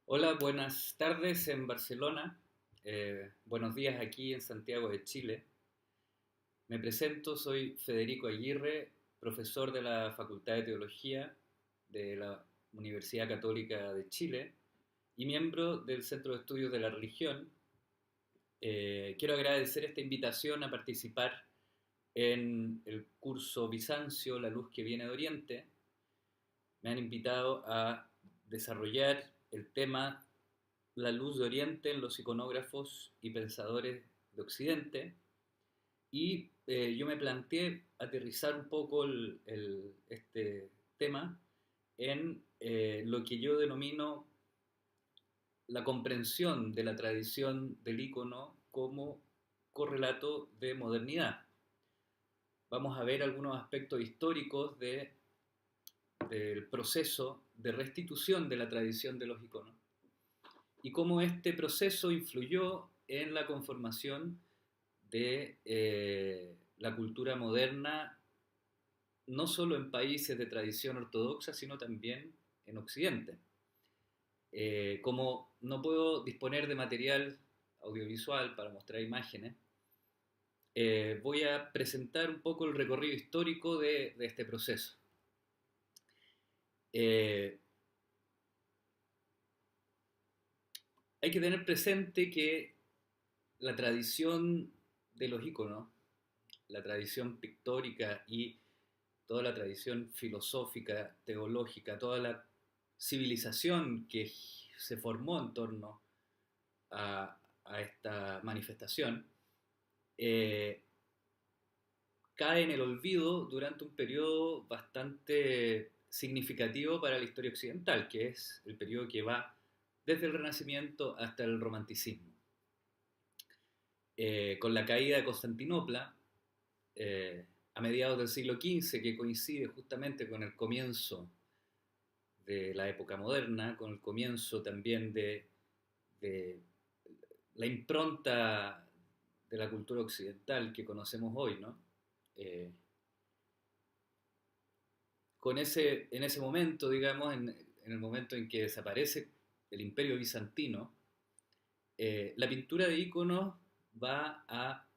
Hola, buenas tardes en Barcelona. Buenos días aquí en Santiago de Chile. Me presento, soy Federico Aguirre, profesor de la Facultad de Teología de la Universidad Católica de Chile y miembro del Centro de Estudios de la Religión. Quiero agradecer esta invitación a participar en el curso Bizancio, la luz que viene de Oriente. Me han invitado a desarrollar el tema la luz de Oriente en los iconógrafos y pensadores de Occidente. Y yo me planteé aterrizar un poco este tema en lo que yo denomino la comprensión de la tradición del icono como correlato de modernidad. Vamos a ver algunos aspectos históricos del proceso de restitución de la tradición de los iconos y cómo este proceso influyó en la conformación de la cultura moderna, no solo en países de tradición ortodoxa, sino también en Occidente. Como no puedo disponer de material audiovisual para mostrar imágenes, voy a presentar un poco el recorrido histórico de este proceso. Eh, Hay que tener presente que la tradición de los iconos, la tradición pictórica y toda la tradición filosófica, teológica, toda la civilización que se formó en torno a esta manifestación, eh, cae en el olvido durante un periodo bastante significativo para la historia occidental, que es el periodo que va desde el Renacimiento hasta el Romanticismo. Con la caída de Constantinopla, a mediados del siglo XV, que coincide justamente con el comienzo de la época moderna, con el comienzo también de la impronta de la cultura occidental que conocemos hoy, ¿no? Eh, en ese momento, digamos, en el momento en que desaparece el imperio bizantino, la pintura de íconos va a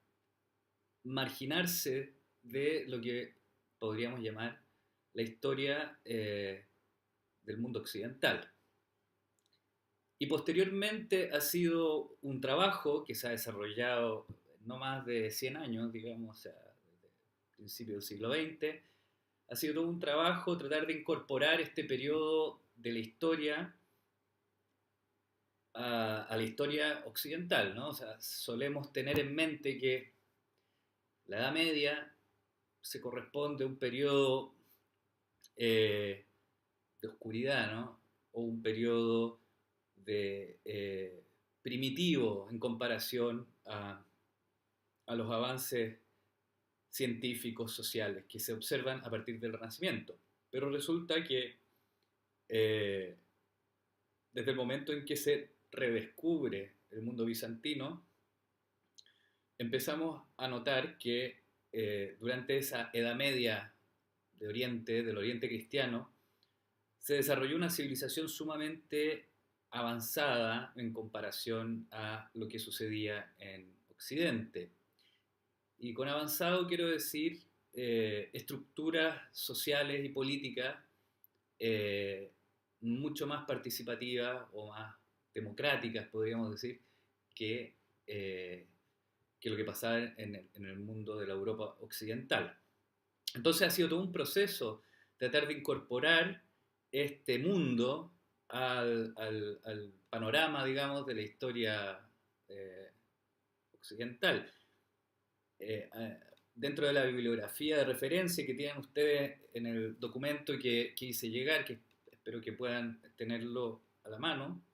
marginarse de lo que podríamos llamar la historia del mundo occidental. Y posteriormente ha sido un trabajo que se ha desarrollado no más de 100 años, digamos, o sea, desde el principio del siglo XX. Ha sido todo un trabajo tratar de incorporar este periodo de la historia a la historia occidental, ¿no? O sea, solemos tener en mente que la Edad Media se corresponde a un periodo eh, de oscuridad, ¿no? O un periodo de primitivo en comparación a los avances científicos, sociales que se observan a partir del Renacimiento. Pero resulta que eh, desde el momento en que se redescubre el mundo bizantino, empezamos a notar que durante esa Edad Media de Oriente, del Oriente cristiano, se desarrolló una civilización sumamente avanzada en comparación a lo que sucedía en Occidente. Y con avanzado quiero decir estructuras sociales y políticas eh, mucho más participativas o más democráticas, podríamos decir, que, eh, que lo que pasaba en el mundo de la Europa occidental. Entonces ha sido todo un proceso tratar de incorporar este mundo al panorama, digamos, de la historia eh, occidental. Dentro de la bibliografía de referencia que tienen ustedes en el documento que hice llegar, que espero que puedan tenerlo a la mano,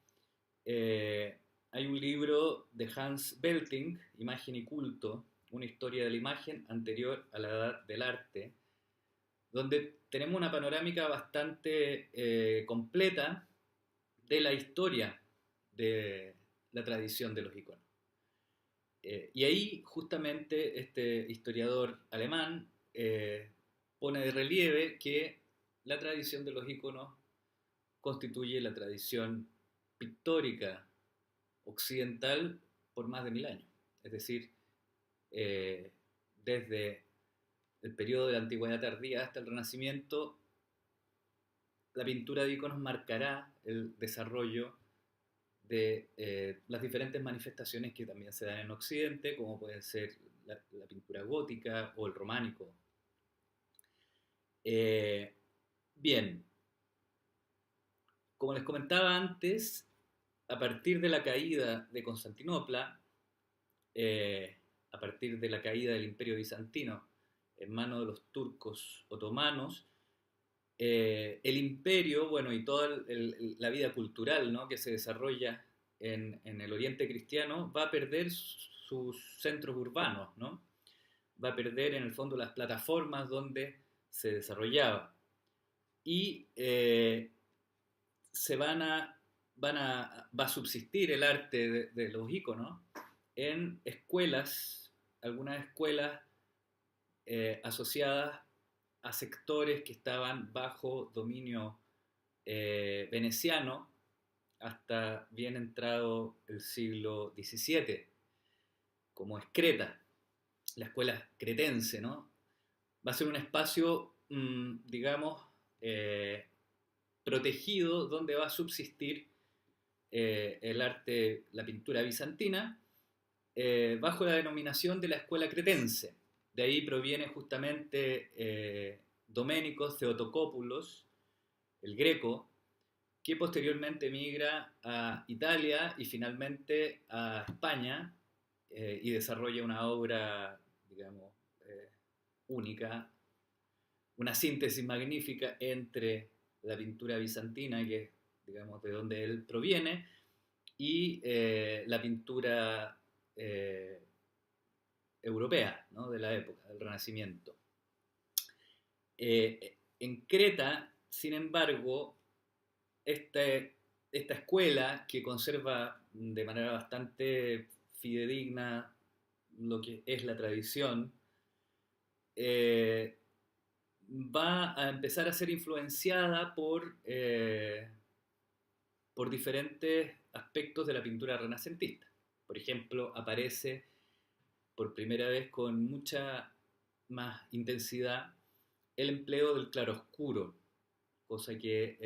eh, hay un libro de Hans Belting, Imagen y culto, una historia de la imagen anterior a la edad del arte, donde tenemos una panorámica bastante completa de la historia de la tradición de los iconos. Y ahí justamente este historiador alemán pone de relieve que la tradición de los iconos constituye la tradición pictórica occidental por más de 1000 años. Es decir, eh, desde el periodo de la Antigüedad tardía hasta el Renacimiento, la pintura de iconos marcará el desarrollo de las diferentes manifestaciones que también se dan en Occidente, como puede ser la pintura gótica o el románico. Eh, Bien, como les comentaba antes, a partir de la caída de Constantinopla, a partir de la caída del Imperio Bizantino en manos de los turcos otomanos, el imperio, bueno, y toda la vida cultural, ¿no?, que se desarrolla en el Oriente cristiano, va a perder sus centros urbanos, ¿no? Va a perder en el fondo las plataformas donde se desarrollaba. Y se va a subsistir el arte de los íconos en escuelas, algunas escuelas asociadas a sectores que estaban bajo dominio veneciano hasta bien entrado el siglo XVII, como es Creta, la escuela cretense, ¿no? Va a ser un espacio, digamos, protegido donde va a subsistir el arte, la pintura bizantina, bajo la denominación de la escuela cretense. De ahí proviene justamente Doménicos Theotokopoulos, el Greco, que posteriormente migra a Italia y finalmente a España y desarrolla una obra, digamos, única, una síntesis magnífica entre la pintura bizantina, que es, digamos, de donde él proviene, y la pintura europea, ¿no?, de la época, del Renacimiento. En Creta, sin embargo, esta escuela, que conserva de manera bastante fidedigna lo que es la tradición, eh, va a empezar a ser influenciada por diferentes aspectos de la pintura renacentista. Por ejemplo, aparece por primera vez con mucha más intensidad el empleo del claroscuro, cosa que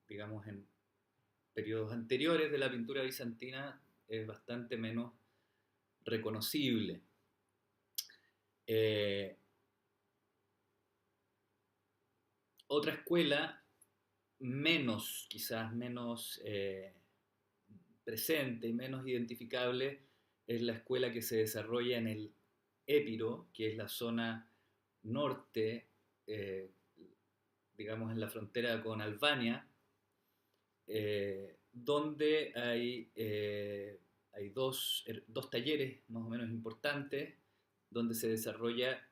digamos, en periodos anteriores de la pintura bizantina es bastante menos reconocible. Otra escuela quizás menos presente y menos identificable es la escuela que se desarrolla en el Épiro, que es la zona norte, digamos en la frontera con Albania, donde hay dos talleres más o menos importantes donde se desarrolla,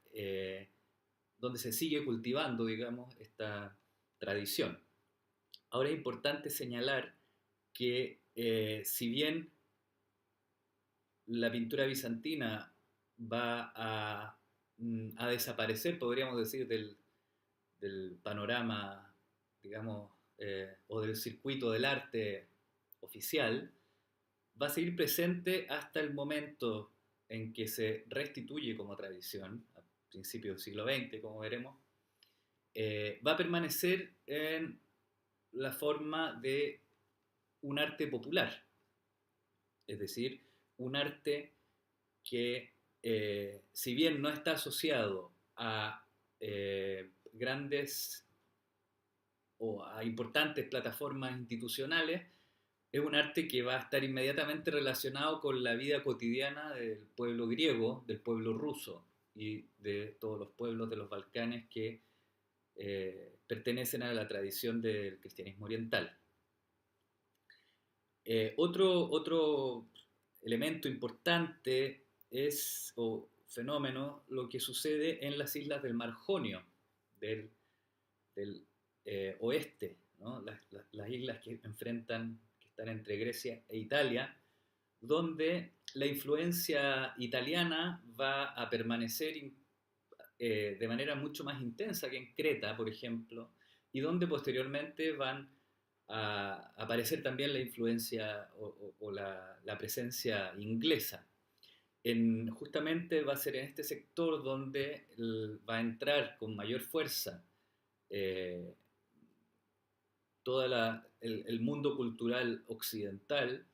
donde se sigue cultivando, digamos, esta tradición. Ahora es importante señalar que si bien la pintura bizantina va a desaparecer, podríamos decir, del panorama, digamos, o del circuito del arte oficial, va a seguir presente hasta el momento en que se restituye como tradición, a principios del siglo XX, como veremos. Va a permanecer en la forma de un arte popular, es decir, un arte que, si bien no está asociado a grandes o a importantes plataformas institucionales, es un arte que va a estar inmediatamente relacionado con la vida cotidiana del pueblo griego, del pueblo ruso y de todos los pueblos de los Balcanes que pertenecen a la tradición del cristianismo oriental. Otro elemento importante o fenómeno, lo que sucede en las islas del Mar Jonio, del oeste, ¿no? Las islas que están entre Grecia e Italia, donde la influencia italiana va a permanecer de manera mucho más intensa que en Creta, por ejemplo, y donde posteriormente van a aparecer también la influencia o la presencia inglesa. Justamente va a ser en este sector donde va a entrar con mayor fuerza eh, todo el mundo cultural occidental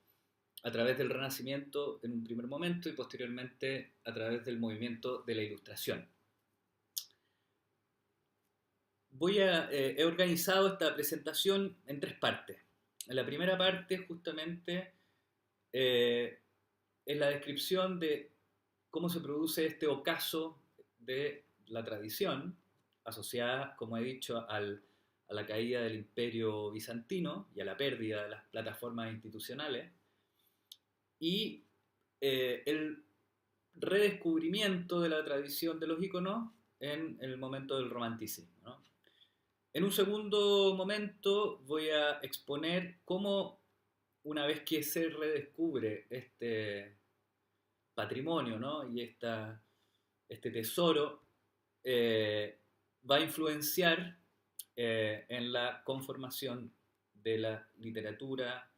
a través del Renacimiento en un primer momento y posteriormente a través del movimiento de la Ilustración. He organizado esta presentación en tres partes. En la primera parte, justamente, eh, es la descripción de cómo se produce este ocaso de la tradición, asociada, como he dicho, a la caída del imperio bizantino y a la pérdida de las plataformas institucionales, y el redescubrimiento de la tradición de los íconos en el momento del romanticismo, ¿no? En un segundo momento voy a exponer cómo, una vez que se redescubre este patrimonio, ¿no? Y este tesoro, eh, va a influenciar en la conformación de la literatura,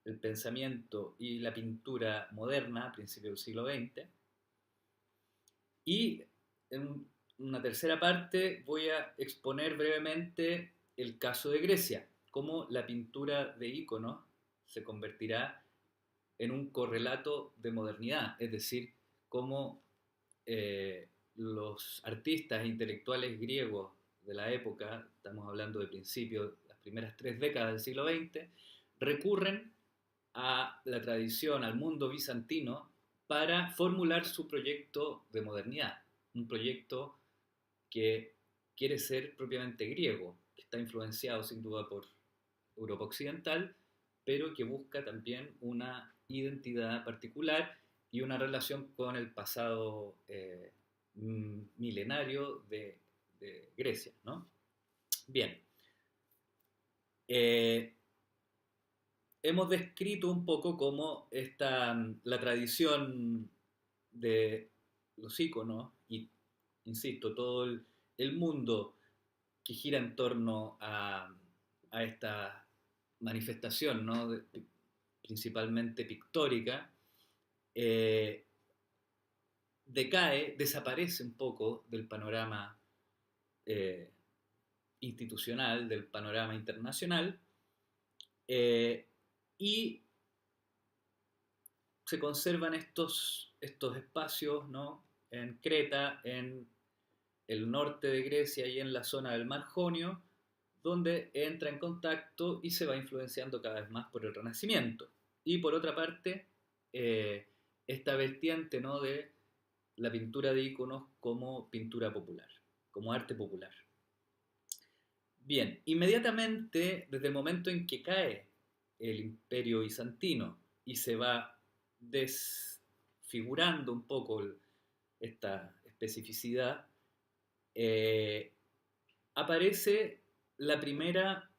el pensamiento y la pintura moderna a principios del siglo XX. Y en una tercera parte voy a exponer brevemente el caso de Grecia, cómo la pintura de íconos se convertirá en un correlato de modernidad, es decir, cómo los artistas e intelectuales griegos de la época, estamos hablando de principios, las primeras 3 décadas del siglo XX, recurren a la tradición, al mundo bizantino, para formular su proyecto de modernidad, un proyecto que quiere ser propiamente griego, que está influenciado sin duda por Europa Occidental, pero que busca también una identidad particular y una relación con el pasado milenario de Grecia, ¿no? Bien, eh, hemos descrito un poco cómo la tradición de los íconos y, insisto, todo el mundo que gira en torno a esta manifestación, ¿no? Principalmente pictórica, eh, decae, desaparece un poco del panorama eh, institucional, del panorama internacional, eh, y se conservan estos espacios, ¿no? En Creta, en el norte de Grecia y en la zona del Mar Jonio, donde entra en contacto y se va influenciando cada vez más por el Renacimiento. Y por otra parte, eh, esta vertiente, ¿no? De la pintura de íconos como pintura popular, como arte popular. Bien, inmediatamente desde el momento en que cae el imperio bizantino y se va desfigurando un poco esta especificidad, eh, aparece la primera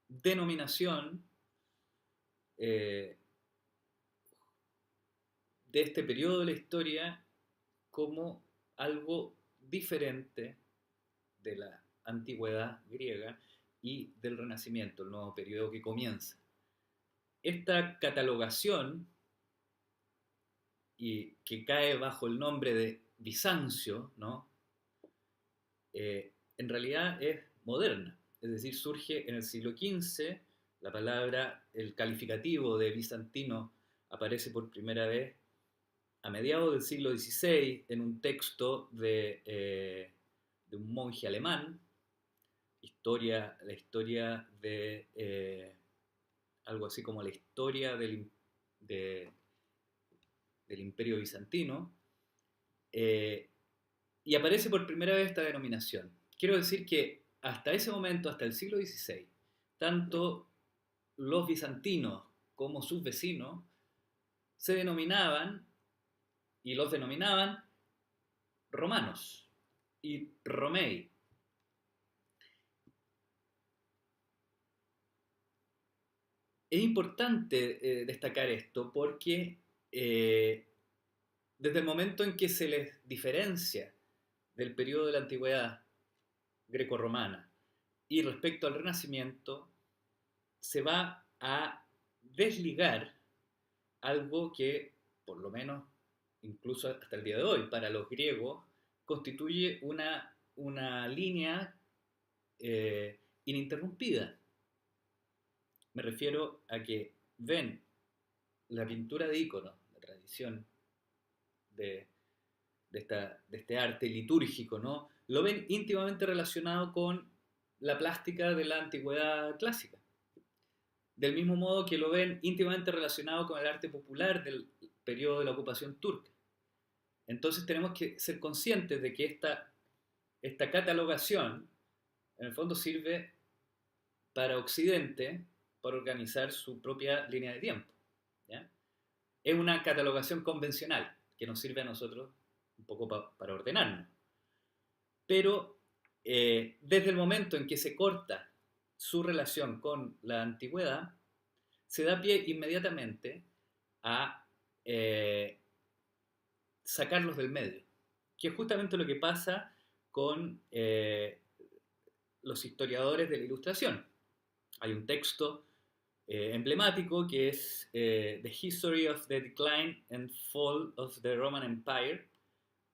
denominación eh, de este periodo de la historia como algo diferente de la antigüedad griega y del Renacimiento, el nuevo periodo que comienza. Esta catalogación, y que cae bajo el nombre de Bizancio, ¿no? En realidad es moderna, es decir, surge en el siglo XV, la palabra, el calificativo de bizantino aparece por primera vez a mediados del siglo XVI en un texto de un monje alemán, la historia de algo así como la historia de, del imperio bizantino, eh, y aparece por primera vez esta denominación. Quiero decir que hasta ese momento, hasta el siglo XVI, tanto los bizantinos como sus vecinos se denominaban y los denominaban romanos y romei. Es importante destacar esto porque desde el momento en que se les diferencia del periodo de la antigüedad greco-romana Y respecto al Renacimiento, se va a desligar algo que, por lo menos, incluso hasta el día de hoy, para los griegos, constituye una línea ininterrumpida. Me refiero a que ven la pintura de íconos, la tradición de, de este arte litúrgico, ¿no? Lo ven íntimamente relacionado con la plástica de la antigüedad clásica. Del mismo modo que lo ven íntimamente relacionado con el arte popular del periodo de la ocupación turca. Entonces tenemos que ser conscientes de que esta catalogación en el fondo sirve para Occidente para organizar su propia línea de tiempo. ¿Ya? Es una catalogación convencional que nos sirve a nosotros un poco para ordenarnos. Pero desde el momento en que se corta su relación con la antigüedad, se da pie inmediatamente a sacarlos del medio, que es justamente lo que pasa con los historiadores de la Ilustración. Hay un texto emblemático que es The History of the Decline and Fall of the Roman Empire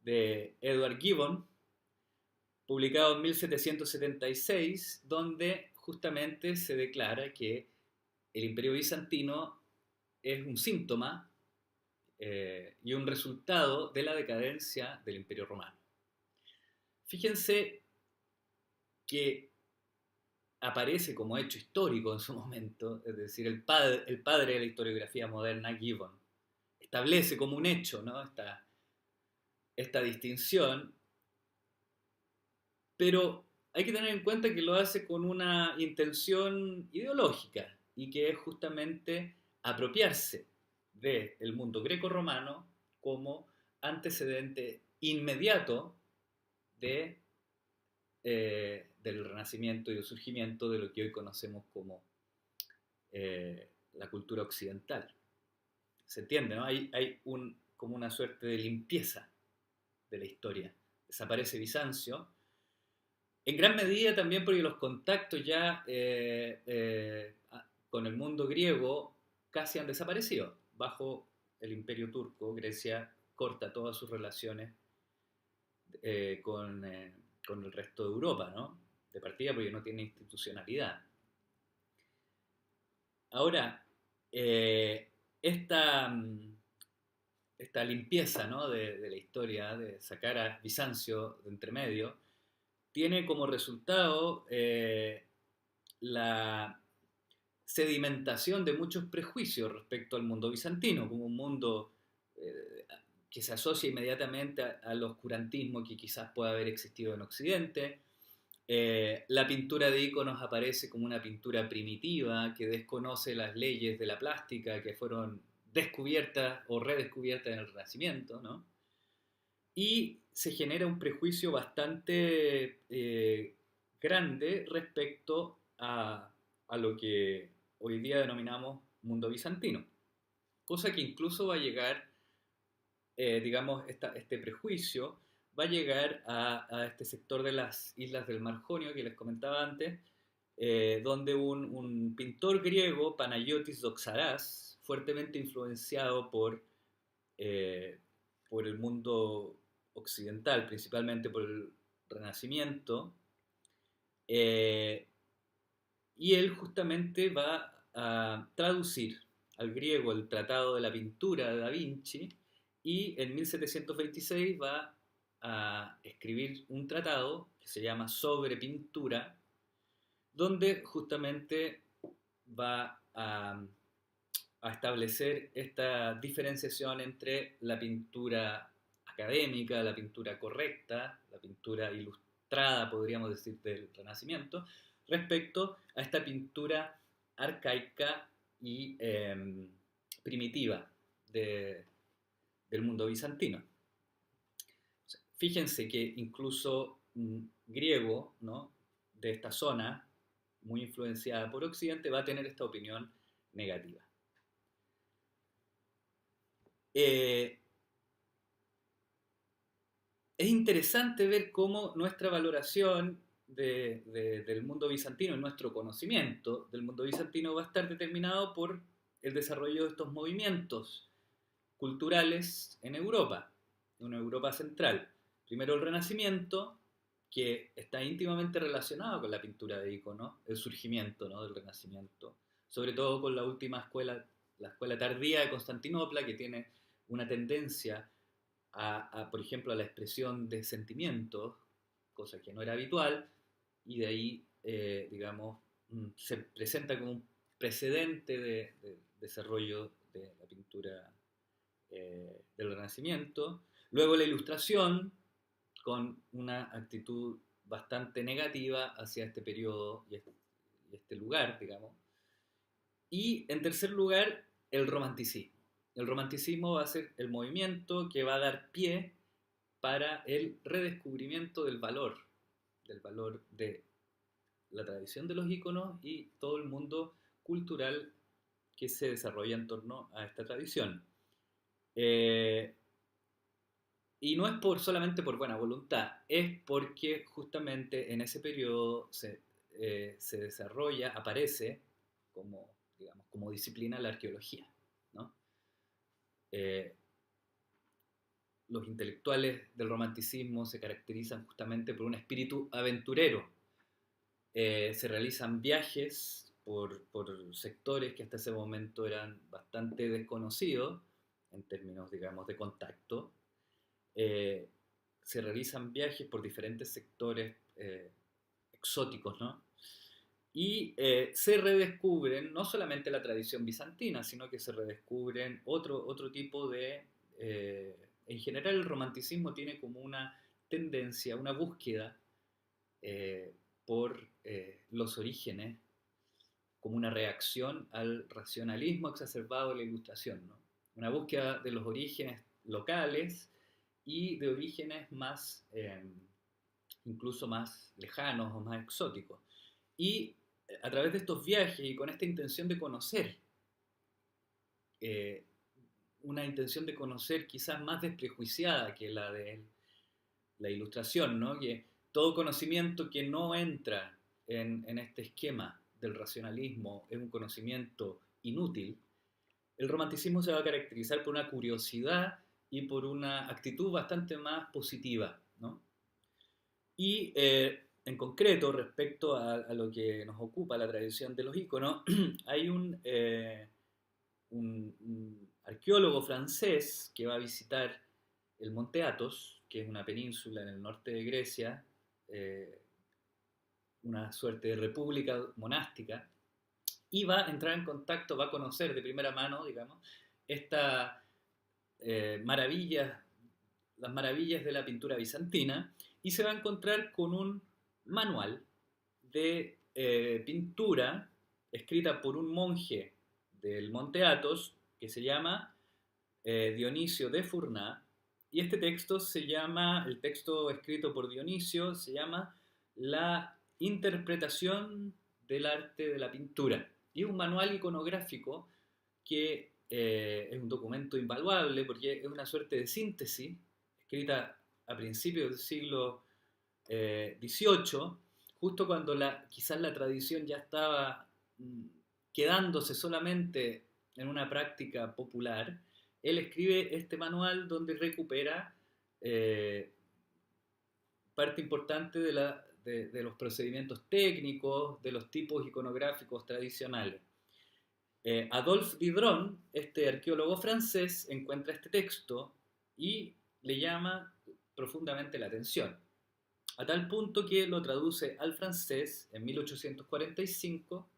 de Edward Gibbon, publicado en 1776, donde justamente se declara que el Imperio Bizantino es un síntoma y un resultado de la decadencia del Imperio Romano. Fíjense que aparece como hecho histórico en su momento, es decir, el padre de la historiografía moderna, Gibbon, establece como un hecho, ¿no? esta distinción, pero hay que tener en cuenta que lo hace con una intención ideológica y que es justamente apropiarse del mundo greco-romano como antecedente inmediato de, del Renacimiento y del surgimiento de lo que hoy conocemos como la cultura occidental. ¿Se entiende? ¿No? Hay como una suerte de limpieza de la historia. Desaparece Bizancio, en gran medida también porque los contactos ya con el mundo griego casi han desaparecido. Bajo el Imperio Turco, Grecia corta todas sus relaciones con el resto de Europa, ¿no? De partida porque no tiene institucionalidad. Ahora, esta, esta limpieza, ¿no? de la historia, de sacar a Bizancio de entre medio, tiene como resultado la sedimentación de muchos prejuicios respecto al mundo bizantino, como un mundo que se asocia inmediatamente al oscurantismo que quizás pueda haber existido en Occidente. La pintura de íconos aparece como una pintura primitiva que desconoce las leyes de la plástica que fueron descubiertas o redescubiertas en el Renacimiento, ¿no? Y se genera un prejuicio bastante grande respecto a lo que hoy día denominamos mundo bizantino. Cosa que incluso va a llegar, digamos, este prejuicio va a llegar a este sector de las islas del Mar Jonio que les comentaba antes, donde un pintor griego, Panayotis Doxarás, fuertemente influenciado por el mundo occidental, principalmente por el Renacimiento, eh, y él justamente va a traducir al griego el Tratado de la Pintura de Da Vinci y en 1726 va a escribir un tratado que se llama Sobre Pintura, donde justamente va a establecer esta diferenciación entre la pintura académica, la pintura correcta, la pintura ilustrada, podríamos decir, del Renacimiento, respecto a esta pintura arcaica y primitiva del mundo bizantino. Fíjense que incluso un griego, ¿no? de esta zona, muy influenciada por Occidente, va a tener esta opinión negativa. Es interesante ver cómo nuestra valoración del mundo bizantino y nuestro conocimiento del mundo bizantino va a estar determinado por el desarrollo de estos movimientos culturales en Europa, en una Europa central. Primero el Renacimiento, que está íntimamente relacionado con la pintura de iconos, el surgimiento, ¿no?, del Renacimiento, sobre todo con la última escuela, la escuela tardía de Constantinopla, que tiene una tendencia por ejemplo, a la expresión de sentimientos, cosa que no era habitual, y de ahí, digamos, se presenta como un precedente de desarrollo de la pintura del Renacimiento. Luego la Ilustración, con una actitud bastante negativa hacia este periodo y este lugar, digamos. Y en tercer lugar, el romanticismo. El romanticismo va a ser el movimiento que va a dar pie para el redescubrimiento del valor de la tradición de los íconos y todo el mundo cultural que se desarrolla en torno a esta tradición. Y no es solamente por buena voluntad, es porque justamente en ese periodo se desarrolla, aparece como, digamos, como disciplina la arqueología, ¿no? Eh, los intelectuales del romanticismo se caracterizan justamente por un espíritu aventurero. Se realizan viajes por sectores que hasta ese momento eran bastante desconocidos en términos, digamos, de contacto. Eh, Se realizan viajes por diferentes sectores exóticos, ¿no? Y se redescubren no solamente la tradición bizantina, sino que se redescubren otro tipo de... en general el romanticismo tiene como una tendencia, una búsqueda por los orígenes, como una reacción al racionalismo exacerbado de la Ilustración, ¿no? Una búsqueda de los orígenes locales y de orígenes más, incluso más lejanos o más exóticos. Y a través de estos viajes y con esta intención de conocer, eh, una intención de conocer quizás más desprejuiciada que la de la Ilustración, ¿no? Que todo conocimiento que no entra en este esquema del racionalismo es un conocimiento inútil. El romanticismo se va a caracterizar por una curiosidad y por una actitud bastante más positiva, ¿no? Y en concreto, respecto a lo que nos ocupa la tradición de los íconos, hay un arqueólogo francés que va a visitar el Monte Athos, que es una península en el norte de Grecia, eh, una suerte de república monástica, y va a entrar en contacto, va a conocer de primera mano, digamos, estas maravillas, las maravillas de la pintura bizantina, y se va a encontrar con un manual de pintura escrita por un monje del Monte Athos que se llama Dionisio de Furná, y este texto se llama, el texto escrito por Dionisio se llama La interpretación del arte de la pintura, y es un manual iconográfico que es un documento invaluable porque es una suerte de síntesis escrita a principios del siglo XVIII, justo cuando quizás la tradición ya estaba quedándose solamente en una práctica popular. Él escribe este manual donde recupera eh, parte importante de los procedimientos técnicos, de los tipos iconográficos tradicionales. Adolphe Didron, este arqueólogo francés, encuentra este texto y le llama profundamente la atención, a tal punto que lo traduce al francés en 1845,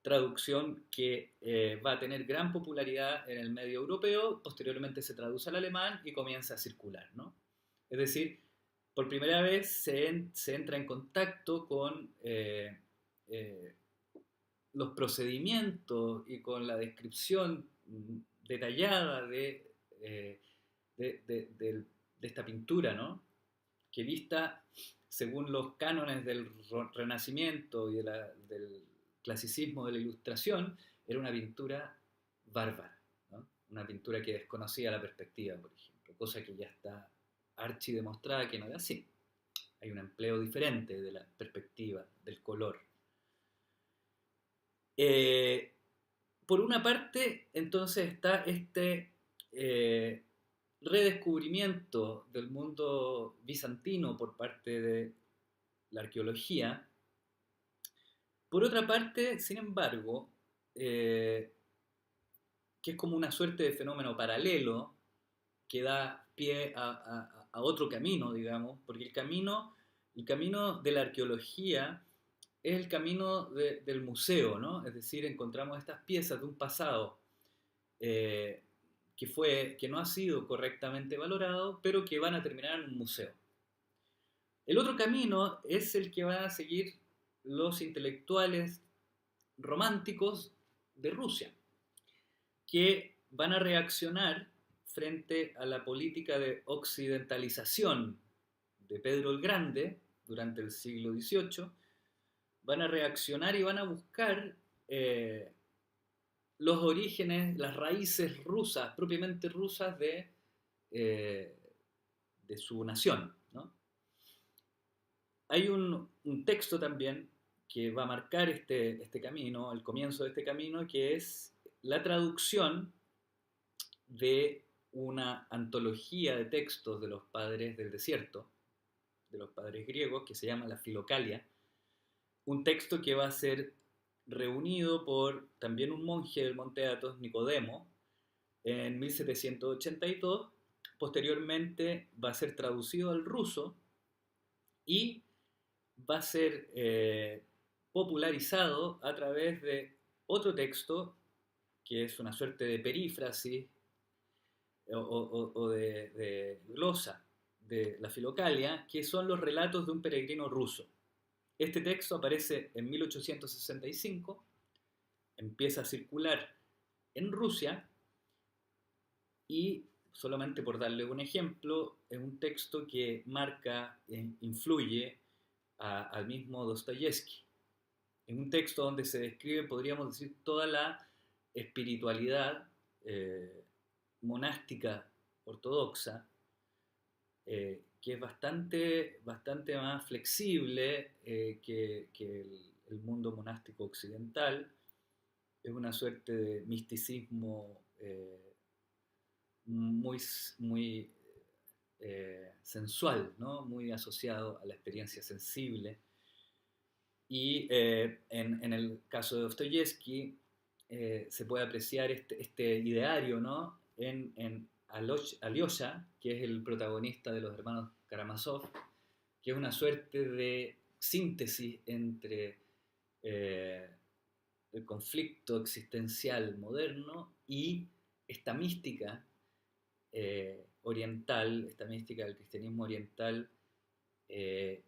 traducción que va a tener gran popularidad en el medio europeo. Posteriormente se traduce al alemán y comienza a circular, ¿no? Es decir, por primera vez se entra en contacto con los procedimientos y con la descripción detallada de esta pintura, ¿no? Que vista según los cánones del Renacimiento y del clasicismo de la Ilustración, era una pintura bárbara, ¿no? Una pintura que desconocía la perspectiva, por ejemplo, cosa que ya está archi demostrada que no era así. hay un empleo diferente de la perspectiva, del color. Eh, por una parte, entonces está este redescubrimiento del mundo bizantino por parte de la arqueología. Por otra parte, sin embargo, eh, que es como una suerte de fenómeno paralelo que da pie a otro camino, digamos, porque el camino de la arqueología es el camino del museo, ¿no? Es decir, encontramos estas piezas de un pasado eh, que no ha sido correctamente valorado, pero que van a terminar en un museo. El otro camino es el que van a seguir los intelectuales románticos de Rusia, que van a reaccionar frente a la política de occidentalización de Pedro el Grande durante el siglo XVIII, van a reaccionar y van a buscar los orígenes, las raíces rusas, propiamente rusas eh, de su nación, ¿no? Hay un texto también que va a marcar este camino, el comienzo de este camino, que es la traducción de una antología de textos de los padres del desierto, de los padres griegos, que se llama la Filocalia, un texto que va a ser reunido por también un monje del Monte Athos, Nicodemo, en 1782. Posteriormente va a ser traducido al ruso y va a ser popularizado a través de otro texto que es una suerte de perífrasis o de glosa de la Filocalia, que son los relatos de un peregrino ruso. Este texto aparece en 1865, empieza a circular en Rusia y, solamente por darle un ejemplo, es un texto que marca, influye al mismo Dostoyevsky. Es un texto donde se describe, podríamos decir, toda la espiritualidad monástica ortodoxa, que es bastante más flexible que el mundo monástico occidental. Es una suerte de misticismo muy, muy sensual, ¿no? Muy asociado a la experiencia sensible. Y en el caso de Dostoyevsky se puede apreciar este ideario, ¿no? en Alyosha, que es el protagonista de los hermanos Karamazov, que es una suerte de síntesis entre eh, el conflicto existencial moderno y esta mística oriental, esta mística del cristianismo oriental, eh,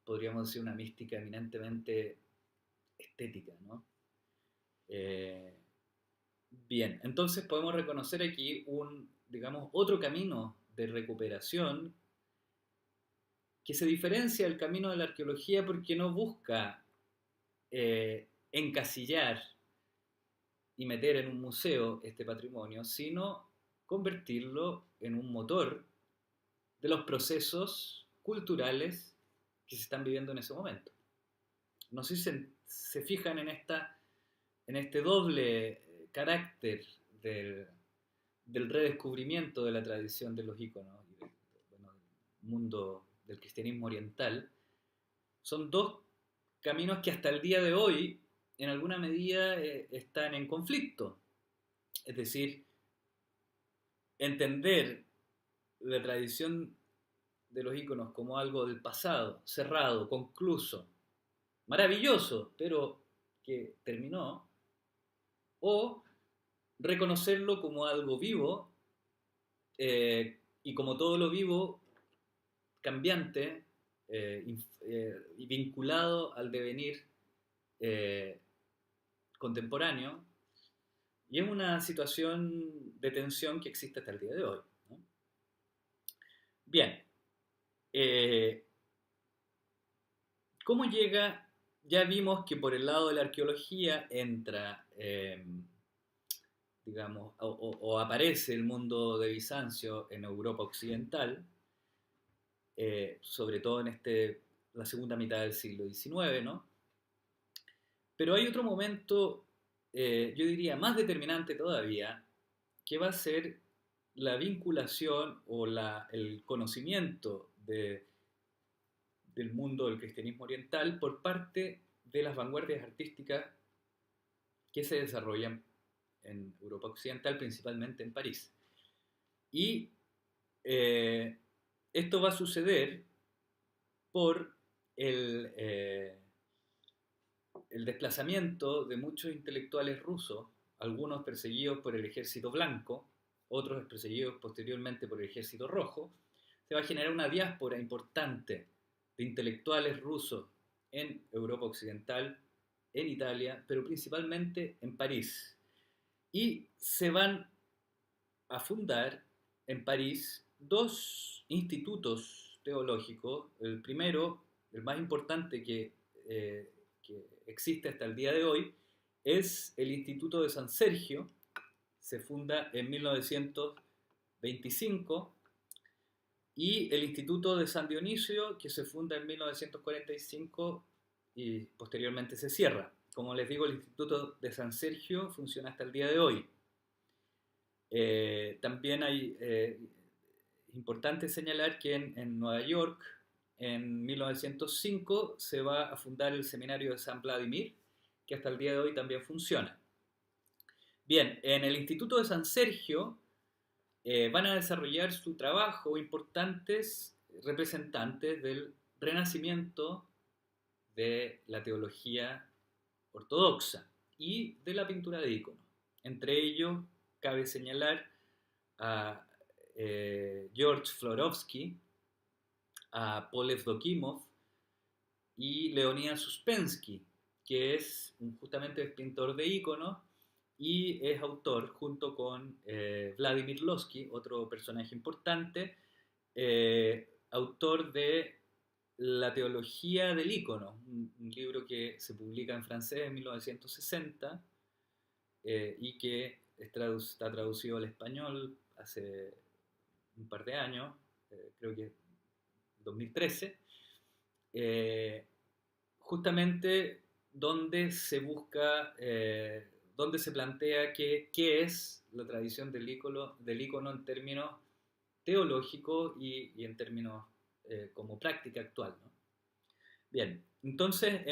podríamos decir una mística eminentemente estética, ¿no? Eh, bien, entonces podemos reconocer aquí digamos, otro camino de recuperación que se diferencia del camino de la arqueología porque no busca encasillar y meter en un museo este patrimonio, sino convertirlo en un motor de los procesos culturales que se están viviendo en ese momento. No sé si se fijan en este doble carácter del redescubrimiento de la tradición de los íconos y bueno, del mundo del cristianismo oriental. Son dos caminos que hasta el día de hoy, en alguna medida, están en conflicto. Es decir, entender la tradición de los íconos como algo del pasado, cerrado, concluso, maravilloso, pero que terminó, o reconocerlo como algo vivo y como todo lo vivo, cambiante y vinculado al devenir eh, contemporáneo, y es una situación de tensión que existe hasta el día de hoy, ¿no? Bien, eh, ¿cómo llega? Ya vimos que por el lado de la arqueología entra, digamos, o aparece el mundo de Bizancio en Europa occidental, sobre todo en la segunda mitad del siglo XIX, ¿no? Pero hay otro momento, yo diría, más determinante todavía, que va a ser la vinculación o el conocimiento del mundo del cristianismo oriental por parte de las vanguardias artísticas que se desarrollan en Europa Occidental, principalmente en París. Y eh, esto va a suceder por el desplazamiento de muchos intelectuales rusos, algunos perseguidos por el ejército blanco, otros perseguidos posteriormente por el ejército rojo. Se va a generar una diáspora importante de intelectuales rusos en Europa Occidental, en Italia, pero principalmente en París. Y se van a fundar en París dos institutos teológicos. El primero, el más importante que existe hasta el día de hoy, es el Instituto de San Sergio. Se funda en 1925, y el Instituto de San Dionisio, que se funda en 1945 y posteriormente se cierra. Como les digo, el Instituto de San Sergio funciona hasta el día de hoy. También hay importante señalar que en Nueva York, en 1905, se va a fundar el Seminario de San Vladimir, que hasta el día de hoy también funciona. Bien, en el Instituto de San Sergio van a desarrollar su trabajo importantes representantes del renacimiento de la teología ortodoxa y de la pintura de ícono. Entre ellos, cabe señalar a George Florovsky, a Paul Evdokimov y Leonidas Suspensky, que es justamente pintor de íconos y es autor, junto con Vladimir Lossky, otro personaje importante, autor de La teología del ícono, un libro que se publica en francés en 1960 y que está traducido al español hace un par de años, creo que 2013, eh, justamente donde se busca, donde se plantea qué es la tradición del ícono en términos teológicos y en términos como práctica actual, ¿no? Bien, entonces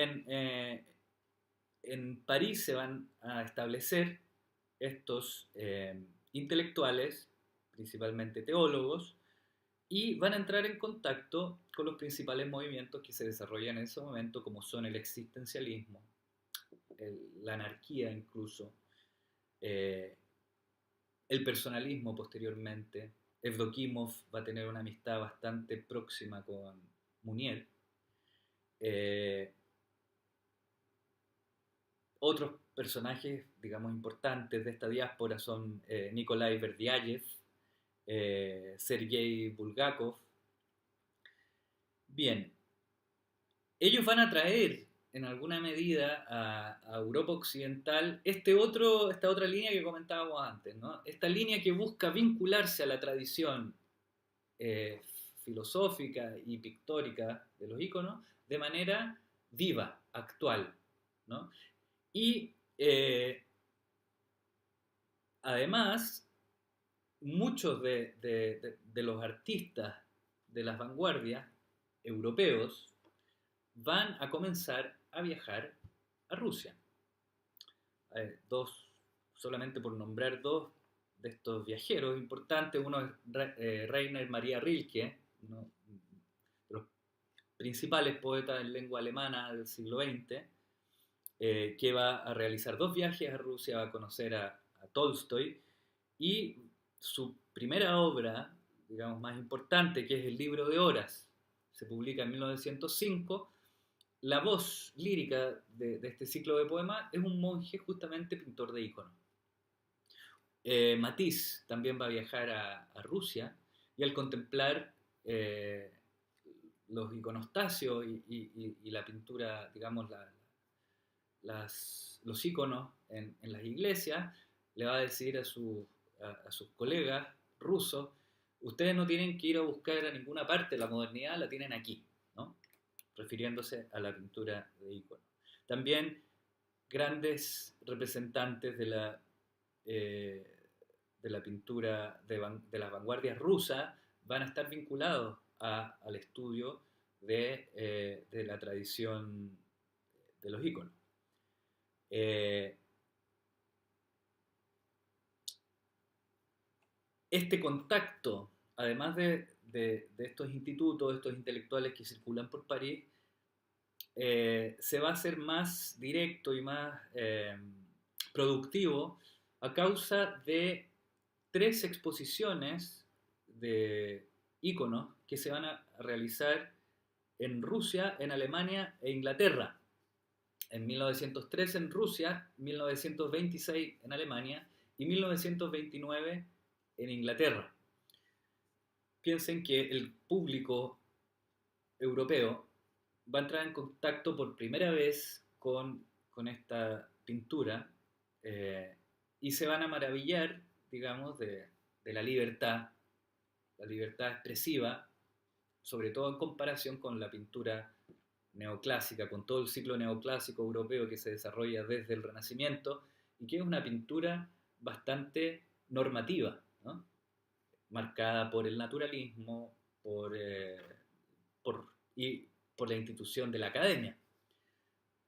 en París se van a establecer estos intelectuales, principalmente teólogos, y van a entrar en contacto con los principales movimientos que se desarrollan en ese momento, como son el existencialismo, la anarquía incluso, eh, el personalismo posteriormente. Evdokimov va a tener una amistad bastante próxima con Munier. Eh, Otros personajes, digamos, importantes de esta diáspora son Nikolai Berdiayev, Sergei Bulgakov. Bien, ellos van a traer en alguna medida a Europa Occidental esta otra línea que comentábamos antes, ¿no? Esta línea que busca vincularse a la tradición eh, filosófica y pictórica de los íconos de manera viva, actual, ¿no? Y además, muchos de los artistas de las vanguardias europeos van a comenzar a viajar a Rusia. Solamente por nombrar dos de estos viajeros importantes, uno es Rainer Maria Rilke, uno de los principales poetas en lengua alemana del siglo XX, que va a realizar dos viajes a Rusia, va a conocer a Tolstoy, y su primera obra, digamos, más importante, que es el Libro de Horas, se publica en 1905. La voz lírica de este ciclo de poemas es un monje justamente pintor de íconos. Matisse también va a viajar a Rusia, y al contemplar los iconostasios y la pintura, digamos, los íconos en las iglesias, le va a decir a sus colegas rusos, Ustedes no tienen que ir a buscar a ninguna parte, la modernidad la tienen aquí, ¿no? Refiriéndose a la pintura de ícono. También grandes representantes eh, de la pintura de las vanguardias rusas van a estar vinculados al estudio de la tradición de los íconos. Eh, este contacto, además de estos institutos, estos intelectuales que circulan por París, se va a hacer más directo y más productivo a causa de tres exposiciones de íconos que se van a realizar en Rusia, en Alemania e Inglaterra. En 1903 en Rusia, 1926 en Alemania y 1929 en Inglaterra. Piensen que el público europeo va a entrar en contacto por primera vez con esta pintura y se van a maravillar, digamos, de la libertad expresiva, sobre todo en comparación con la pintura neoclásica, con todo el ciclo neoclásico europeo que se desarrolla desde el Renacimiento y que es una pintura bastante normativa, ¿no? Marcada por el naturalismo, por, y por la institución de la academia.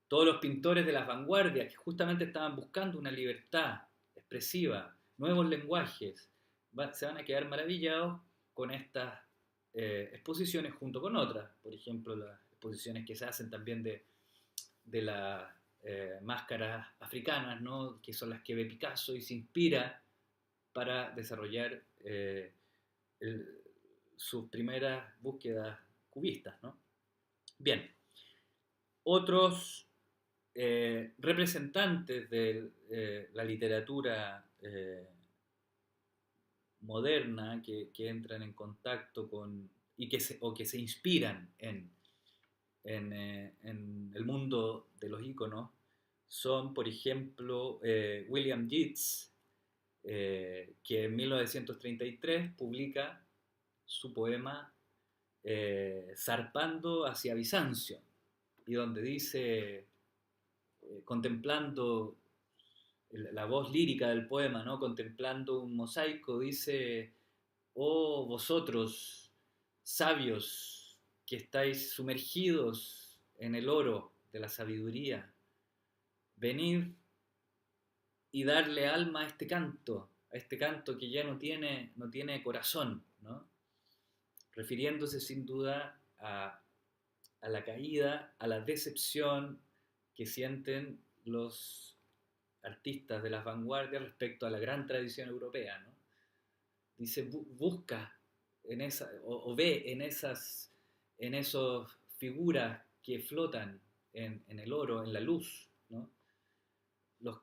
Todos los pintores de las vanguardias que justamente estaban buscando una libertad expresiva, nuevos lenguajes, se van a quedar maravillados con estas exposiciones junto con otras. Por ejemplo, las exposiciones que se hacen también de las máscaras africanas, ¿no? Que son las que ve Picasso y se inspira para desarrollar el, sus primeras búsquedas cubistas, ¿no? Bien, otros representantes de la literatura moderna que entran en contacto con y que se inspiran en el mundo de los íconos son, por ejemplo, William Yeats, que en 1933 publica su poema Zarpando hacia Bizancio, y donde dice, contemplando la voz lírica del poema, ¿no? Contemplando un mosaico, dice, oh vosotros, sabios, que estáis sumergidos en el oro de la sabiduría, venid y darle alma a este canto que ya no tiene corazón, ¿no? Refiriéndose sin duda a la caída, a la decepción que sienten los artistas de las vanguardias respecto a la gran tradición europea, ¿no? Dice, busca en esa, o ve en esas figuras que flotan en el oro, en la luz, ¿no? Los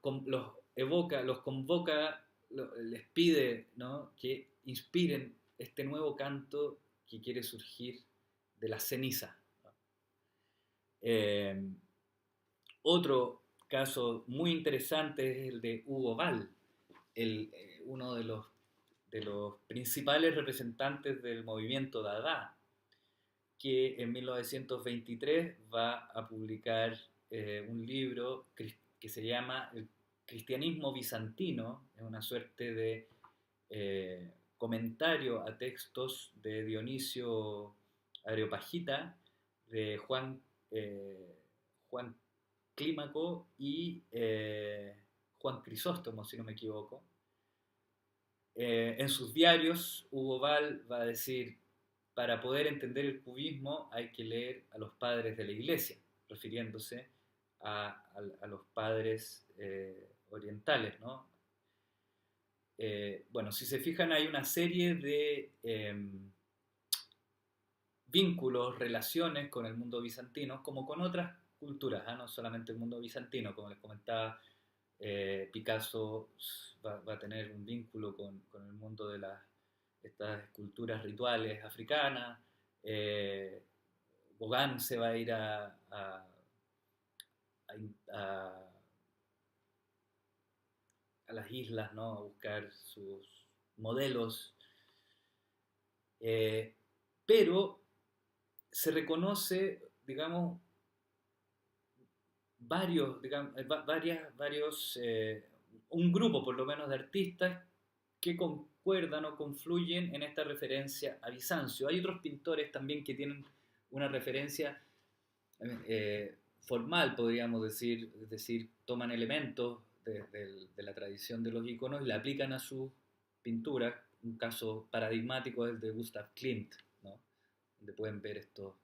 evoca, los convoca, les pide, ¿no? Que inspiren este nuevo canto que quiere surgir de la ceniza, ¿no? Eh, Otro caso muy interesante es el de Hugo Ball, uno de los principales representantes del movimiento Dada, que en 1923 va a publicar un libro que se llama El cristianismo bizantino, es una suerte de comentario a textos de Dionisio Areopagita, de Juan Clímaco y Juan Crisóstomo, si no me equivoco. En sus diarios, Hugo Ball va a decir, para poder entender el cubismo hay que leer a los padres de la iglesia, refiriéndose a los padres orientales, ¿no? Bueno, si se fijan hay una serie de vínculos, relaciones con el mundo bizantino, como con otras culturas, no solamente el mundo bizantino, como les comentaba, Picasso va a tener un vínculo con el mundo de estas esculturas rituales africanas, Gauguin se va a ir a, a las islas, ¿no? A buscar sus modelos. Eh, pero se reconoce, digamos, un grupo por lo menos de artistas que concuerdan o confluyen en esta referencia a Bizancio. Hay otros pintores también que tienen una referencia formal, podríamos decir, es decir, toman elementos de la tradición de los iconos y la aplican a sus pinturas. Un caso paradigmático es el de Gustav Klimt, ¿no? Donde pueden ver esto,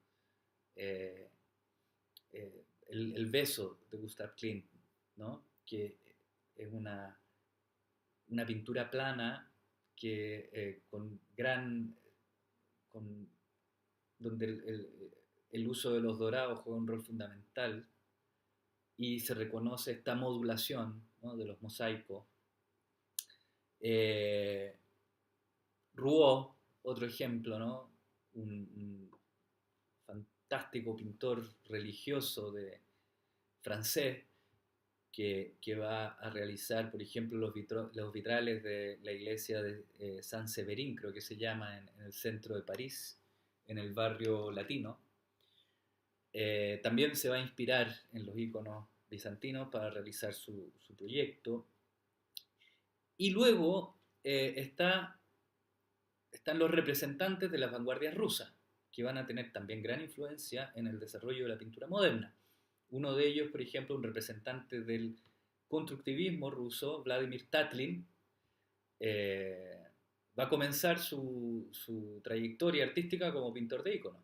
eh, el beso de Gustav Klimt, ¿no? Que es una pintura plana que con gran, con, donde el uso de los dorados juega un rol fundamental y se reconoce esta modulación, ¿no?, de los mosaicos. Eh, Rouault, otro ejemplo, ¿no? Un fantástico pintor religioso francés que va a realizar, por ejemplo, los vitrales de la iglesia de Saint-Séverin, creo que se llama, en el centro de París, en el barrio latino. También se va a inspirar en los iconos bizantinos para realizar su proyecto. Y luego están los representantes de las vanguardias rusas, que van a tener también gran influencia en el desarrollo de la pintura moderna. Uno de ellos, por ejemplo, un representante del constructivismo ruso, Vladimir Tatlin, eh, va a comenzar su trayectoria artística como pintor de íconos.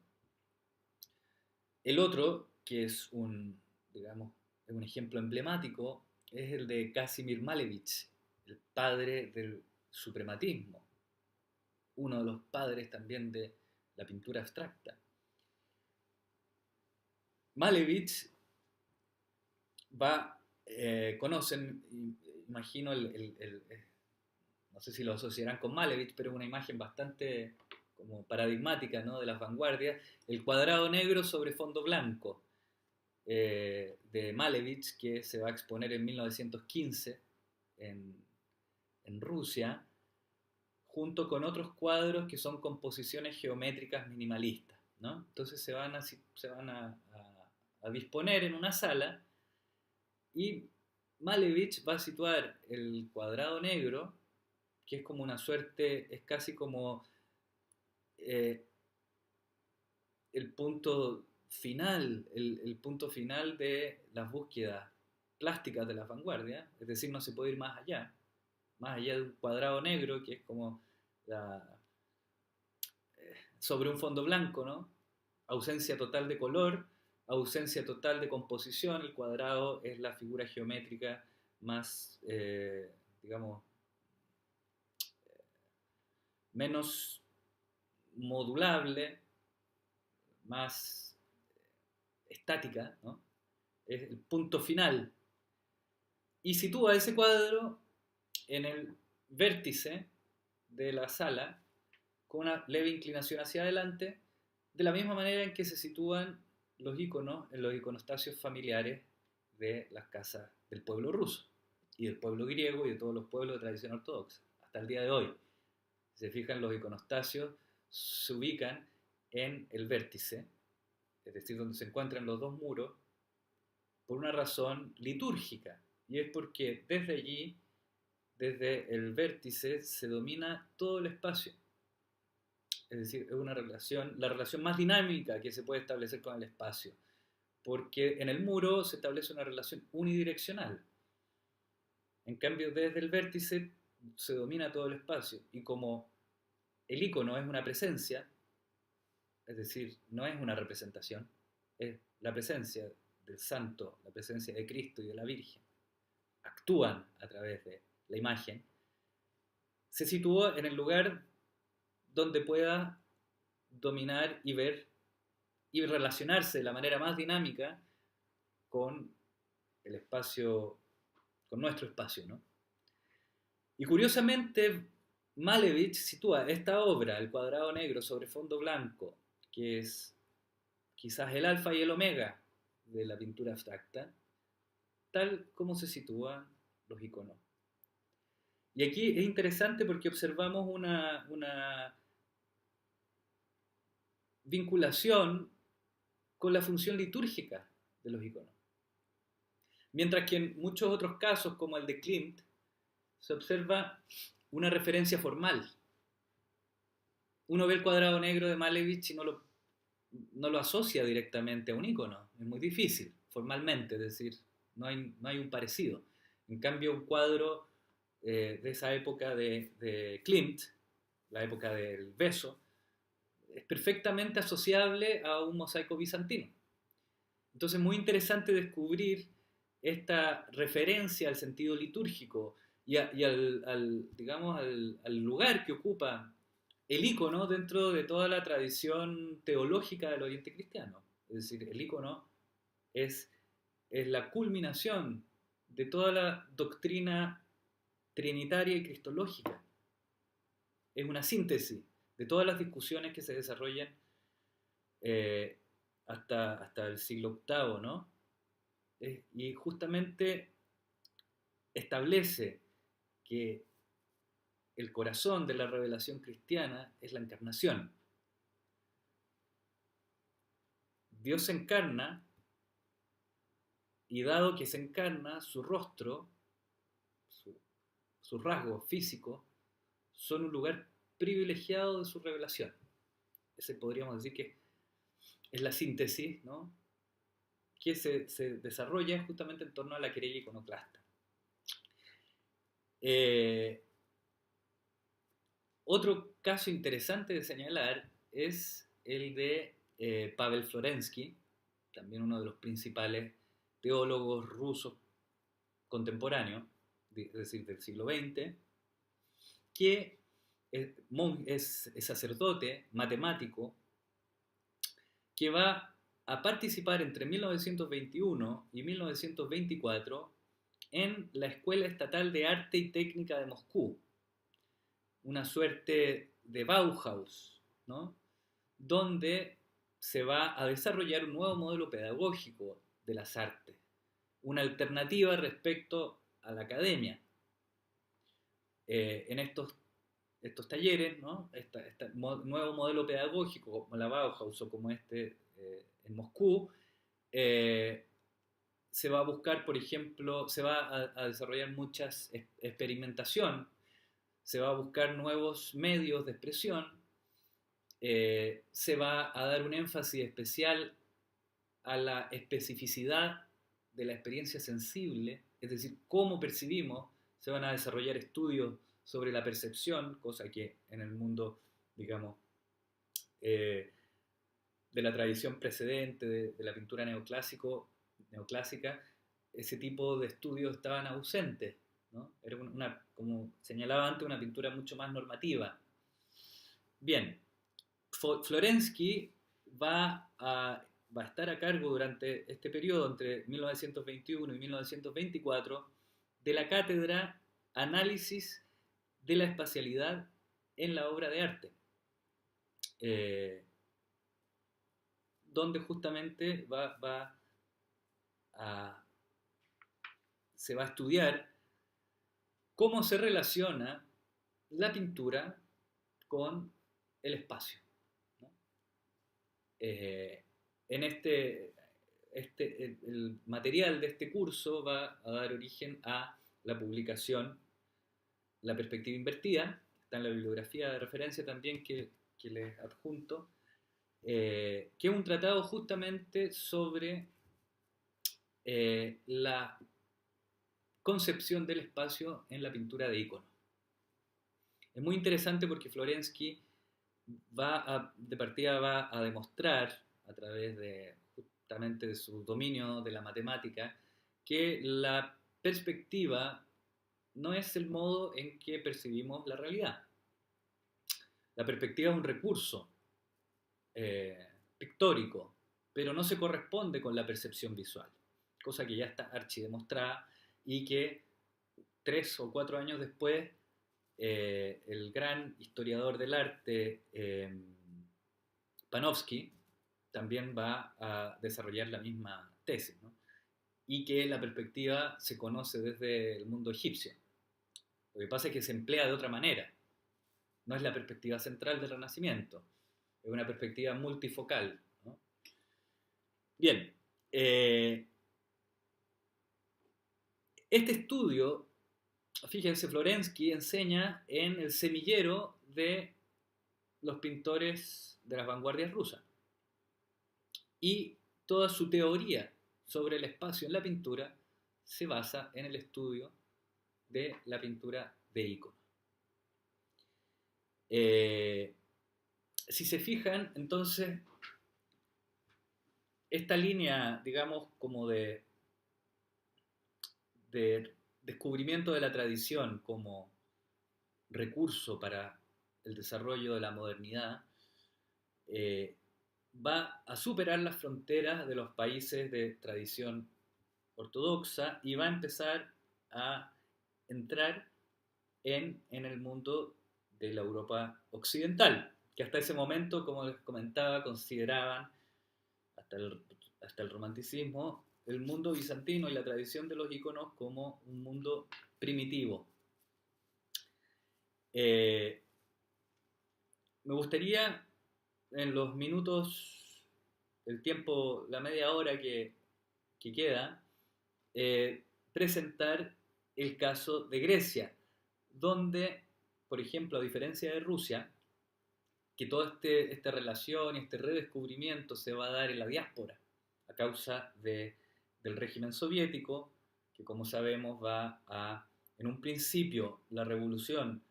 El otro, que es digamos, un ejemplo emblemático, es el de Casimir Malevich, el padre del suprematismo, uno de los padres también de la pintura abstracta. Malevich conocen, imagino, no sé si lo asociarán con Malevich, pero es una imagen bastante como paradigmática, ¿no?, de las vanguardias, el cuadrado negro sobre fondo blanco de Malevich, que se va a exponer en 1915 en Rusia, junto con otros cuadros que son composiciones geométricas minimalistas, ¿no? Entonces se van a disponer en una sala y Malevich va a situar el cuadrado negro, que es como una suerte, es casi como eh, el punto final de las búsquedas plásticas de las vanguardias, es decir, no se puede ir más allá de un cuadrado negro, que es como la, sobre un fondo blanco, ¿no? Ausencia total de color, ausencia total de composición. El cuadrado es la figura geométrica más, digamos, menos modulable, más estática, ¿no? Es el punto final. Y sitúa ese cuadro en el vértice de la sala con una leve inclinación hacia adelante, de la misma manera en que se sitúan los iconos en los iconostasios familiares de las casas del pueblo ruso y del pueblo griego y de todos los pueblos de tradición ortodoxa, hasta el día de hoy. Si se fijan, los iconostasios se ubican en el vértice, es decir, donde se encuentran los dos muros, por una razón litúrgica, y es porque desde allí, desde el vértice, se domina todo el espacio. Es decir, es la relación más dinámica que se puede establecer con el espacio, porque en el muro se establece una relación unidireccional. En cambio, desde el vértice se domina todo el espacio, y como el icono es una presencia, es decir, no es una representación, es la presencia del santo, la presencia de Cristo y de la Virgen, actúan a través de la imagen, se situó en el lugar donde pueda dominar y ver y relacionarse de la manera más dinámica con el espacio, con nuestro espacio, ¿no? Y curiosamente, Malevich sitúa esta obra, El cuadrado negro sobre fondo blanco, que es quizás el alfa y el omega de la pintura abstracta, tal como se sitúan los iconos. Y aquí es interesante porque observamos vinculación con la función litúrgica de los iconos. Mientras que en muchos otros casos, como el de Klimt, se observa una referencia formal. Uno ve el cuadrado negro de Malevich y no lo asocia directamente a un icono. Es muy difícil, formalmente, es decir, no hay un parecido. En cambio, un cuadro de esa época de Klimt, la época del beso, es perfectamente asociable a un mosaico bizantino. Entonces es muy interesante descubrir esta referencia al sentido litúrgico y digamos, al lugar que ocupa el icono dentro de toda la tradición teológica del Oriente Cristiano. Es decir, el icono es, es la culminación de toda la doctrina trinitaria y cristológica. Es una síntesis de todas las discusiones que se desarrollan eh, hasta el siglo octavo, ¿no? Y justamente establece que el corazón de la revelación cristiana es la encarnación. Dios se encarna y dado que se encarna, su rostro, sus rasgos físicos, son un lugar privilegiado de su revelación. Ese podríamos decir que es la síntesis, ¿no?, que se desarrolla justamente en torno a la querella iconoclasta. Otro caso interesante de señalar es el de Pavel Florensky, también uno de los principales teólogos rusos contemporáneos, es decir, del siglo XX, que es sacerdote, matemático, que va a participar entre 1921 y 1924 en la Escuela Estatal de Arte y Técnica de Moscú, una suerte de Bauhaus, ¿no?, donde se va a desarrollar un nuevo modelo pedagógico de las artes, una alternativa respecto a la academia. En estos talleres, ¿no?, este nuevo modelo pedagógico como la Bauhaus o como en Moscú, se va a buscar, por ejemplo, se va a desarrollar muchas experimentación, se va a buscar nuevos medios de expresión, se va a dar un énfasis especial a la especificidad de la experiencia sensible, es decir, cómo percibimos. Se van a desarrollar estudios sobre la percepción, cosa que en el mundo, digamos, eh, de la tradición precedente de la pintura neoclásica, ese tipo de estudios estaban ausentes, ¿no? Era como señalaba antes, una pintura mucho más normativa. Bien, Florensky va a estar a cargo durante este periodo, entre 1921 y 1924, de la cátedra Análisis de la Espacialidad en la Obra de Arte, donde justamente se va a estudiar cómo se relaciona la pintura con el espacio, ¿no? En el material de este curso va a dar origen a la publicación La perspectiva invertida, está en la bibliografía de referencia también que les adjunto, que es un tratado justamente sobre la concepción del espacio en la pintura de icono. Es muy interesante porque Florensky de partida va a demostrar, a través justamente de su dominio de la matemática, que la perspectiva no es el modo en que percibimos la realidad. La perspectiva es un recurso pictórico, pero no se corresponde con la percepción visual, cosa que ya está archidemostrada y que 3 o 4 años después el gran historiador del arte Panofsky también va a desarrollar la misma tesis, ¿no? Y que la perspectiva se conoce desde el mundo egipcio. Lo que pasa es que se emplea de otra manera. No es la perspectiva central del Renacimiento. es una perspectiva multifocal, ¿no? Bien, este estudio, fíjense, Florensky enseña en el semillero de los pintores de las vanguardias rusas. Y toda su teoría sobre el espacio en la pintura se basa en el estudio de la pintura de ícono. Si se fijan, entonces, esta línea, digamos, como de descubrimiento de la tradición como recurso para el desarrollo de la modernidad, va a superar las fronteras de los países de tradición ortodoxa y va a empezar a entrar en el mundo de la Europa occidental, que hasta ese momento, como les comentaba, consideraban, hasta el romanticismo, el mundo bizantino y la tradición de los íconos como un mundo primitivo. Me gustaría, en los minutos, el tiempo, la media hora que queda, presentar el caso de Grecia, donde, por ejemplo, a diferencia de Rusia, que toda esta relación y este redescubrimiento se va a dar en la diáspora a causa del régimen soviético, que como sabemos va a, en un principio, en la revolución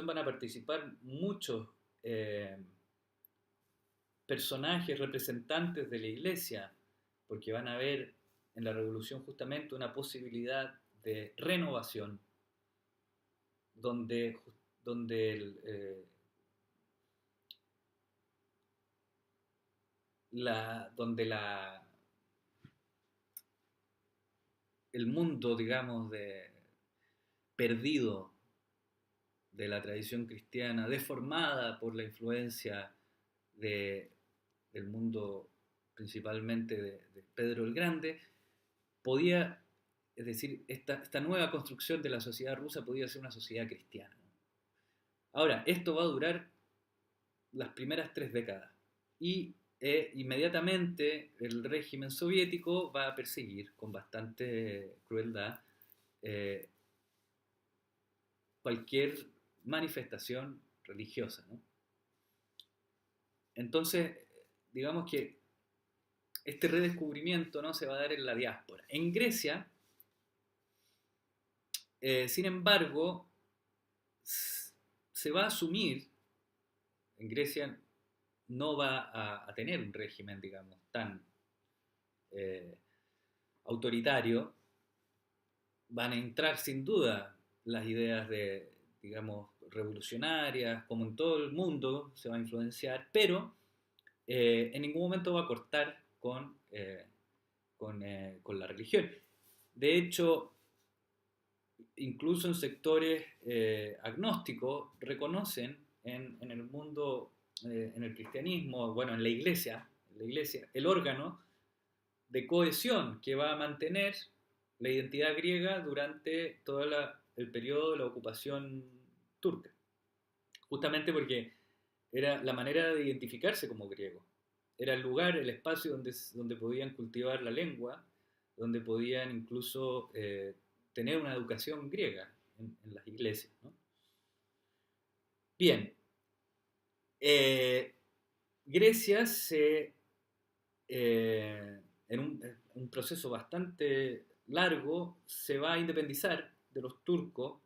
van a participar muchos personajes, representantes de la iglesia, porque van a ver en la revolución justamente una posibilidad de renovación, donde el mundo, digamos, perdido de la tradición cristiana, deformada por la influencia del mundo principalmente de Pedro el Grande, podía, es decir, esta nueva construcción de la sociedad rusa podía ser una sociedad cristiana. Ahora, esto va a durar las primeras 3 décadas y inmediatamente el régimen soviético va a perseguir con bastante crueldad cualquier manifestación religiosa, ¿no? Entonces, digamos que este redescubrimiento, ¿no?, se va a dar en la diáspora. En Grecia, sin embargo, se va a asumir, en Grecia no va a tener un régimen, digamos, tan autoritario, van a entrar sin duda las ideas digamos, revolucionarias, como en todo el mundo se va a influenciar, pero en ningún momento va a cortar con la religión. De hecho, incluso en sectores agnósticos reconocen en el mundo, en el cristianismo, bueno, en la iglesia, el órgano de cohesión que va a mantener la identidad griega durante todo el periodo de la ocupación turca. Justamente porque era la manera de identificarse como griego. Era el lugar, el espacio donde podían cultivar la lengua, donde podían incluso tener una educación griega en las iglesias, ¿no? Bien, Grecia en un proceso bastante largo, se va a independizar de los turcos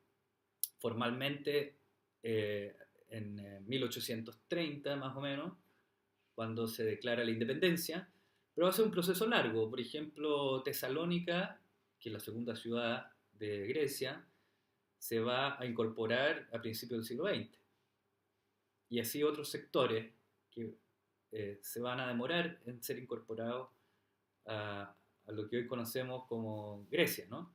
formalmente en 1830 más o menos, cuando se declara la independencia, pero va a ser un proceso largo. Por ejemplo, Tesalónica, que es la segunda ciudad de Grecia, se va a incorporar a principios del siglo XX. Y así otros sectores que se van a demorar en ser incorporados a lo que hoy conocemos como Grecia, ¿no?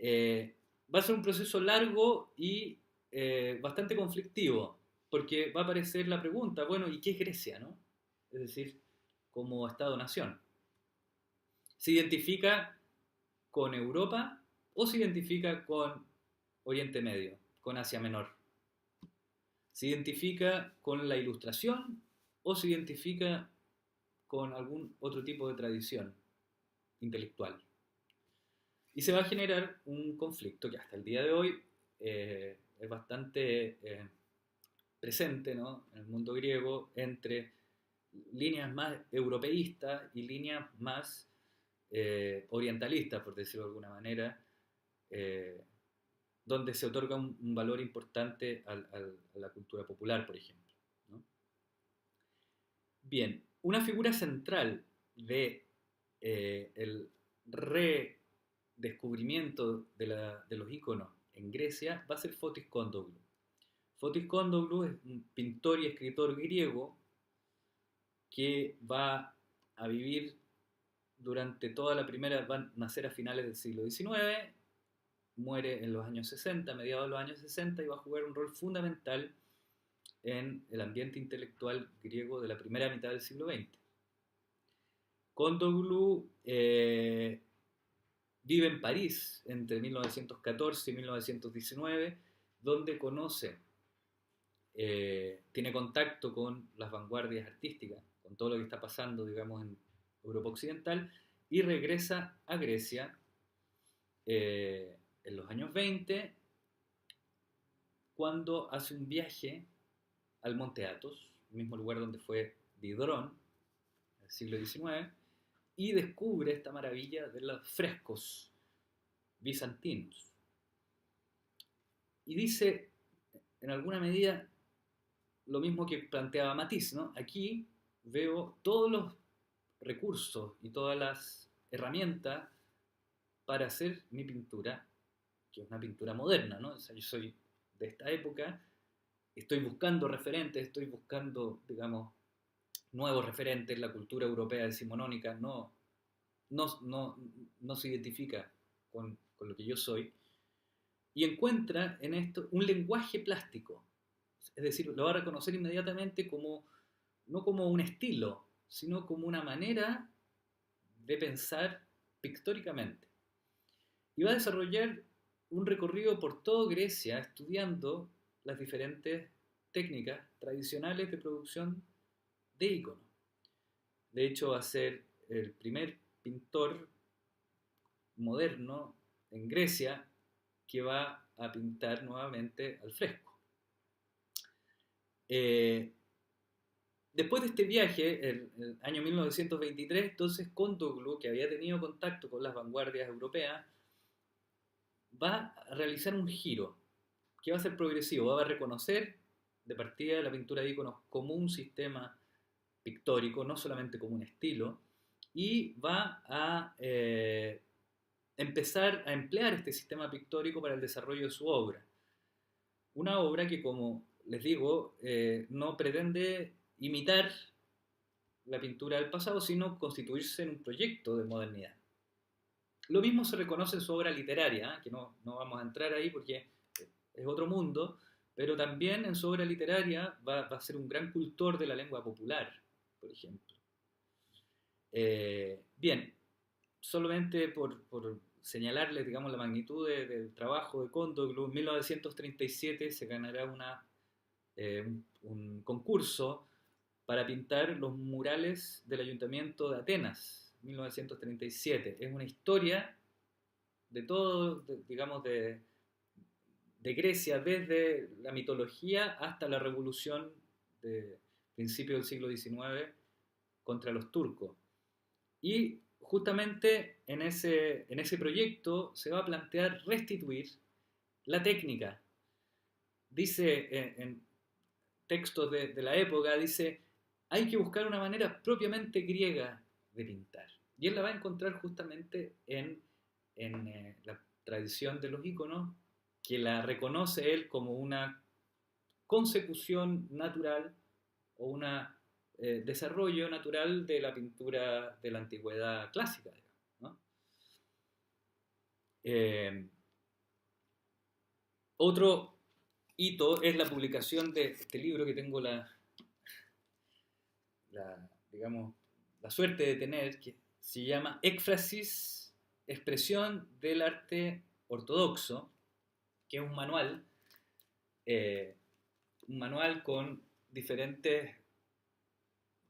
Va a ser un proceso largo y bastante conflictivo, porque va a aparecer la pregunta, bueno, ¿y qué es Grecia, no? Es decir, como Estado-nación. ¿Se identifica con Europa o se identifica con Oriente Medio, con Asia Menor? ¿Se identifica con la Ilustración o se identifica con algún otro tipo de tradición intelectual? Y se va a generar un conflicto que hasta el día de hoy es bastante presente, ¿no?, en el mundo griego, entre líneas más europeístas y líneas más orientalistas, por decirlo de alguna manera, eh, donde se otorga un valor importante a la cultura popular, por ejemplo, ¿no? Bien, una figura central de el redescubrimiento de los íconos en Grecia va a ser Fotis Kondoglu. Fotis Kondoglu es un pintor y escritor griego que va a vivir durante toda la primera, va a nacer a finales del siglo XIX, muere en los años 60, mediados de los años 60, y va a jugar un rol fundamental en el ambiente intelectual griego de la primera mitad del siglo XX. Kondoglu vive en París entre 1914 y 1919, donde tiene contacto con las vanguardias artísticas, con todo lo que está pasando, digamos, en Europa Occidental, y regresa a Grecia en los años 20, cuando hace un viaje al Monte Athos, el mismo lugar donde fue Diderot, en el siglo XIX, y descubre esta maravilla de los frescos bizantinos. Y dice, en alguna medida, lo mismo que planteaba Matisse, ¿no? Aquí veo todos los recursos y todas las herramientas para hacer mi pintura, que es una pintura moderna, ¿no? O sea, yo soy de esta época, estoy buscando referentes, estoy buscando, digamos, nuevos referentes. La cultura europea decimonónica no se identifica con lo que yo soy, y encuentra en esto un lenguaje plástico. Es decir, lo va a reconocer inmediatamente como, no como un estilo, sino como una manera de pensar pictóricamente. Y va a desarrollar un recorrido por toda Grecia estudiando las diferentes técnicas tradicionales de producción de íconos. De hecho, va a ser el primer pintor moderno en Grecia que va a pintar nuevamente al fresco. Después de este viaje, el año 1923, entonces Kondoglu, que había tenido contacto con las vanguardias europeas, va a realizar un giro que va a ser progresivo, va a reconocer de partida la pintura de íconos como un sistema pictórico, no solamente como un estilo, y va a empezar a emplear este sistema pictórico para el desarrollo de su obra. Una obra que, como les digo, no pretende imitar la pintura del pasado, sino constituirse en un proyecto de modernidad. Lo mismo se reconoce en su obra literaria, que no vamos a entrar ahí porque es otro mundo, pero también en su obra literaria va a ser un gran cultor de la lengua popular, por ejemplo. Bien, solamente por señalarles, digamos, la magnitud del trabajo de Kondoglu, en 1937 se ganará un concurso para pintar los murales del Ayuntamiento de Atenas, 1937. Es una historia de todo, digamos, de Grecia, desde la mitología hasta la revolución de principios del siglo XIX contra los turcos. Y justamente en ese proyecto se va a plantear restituir la técnica. Dice en textos de la época, dice, hay que buscar una manera propiamente griega de pintar. Y él la va a encontrar justamente en la tradición de los íconos, que la reconoce él como una consecución natural o un desarrollo natural de la pintura de la antigüedad clásica, ¿no? Otro hito es la publicación de este libro que tengo digamos, la suerte de tener, que se llama Éfrasis, expresión del arte ortodoxo, que es un manual un manual con diferentes,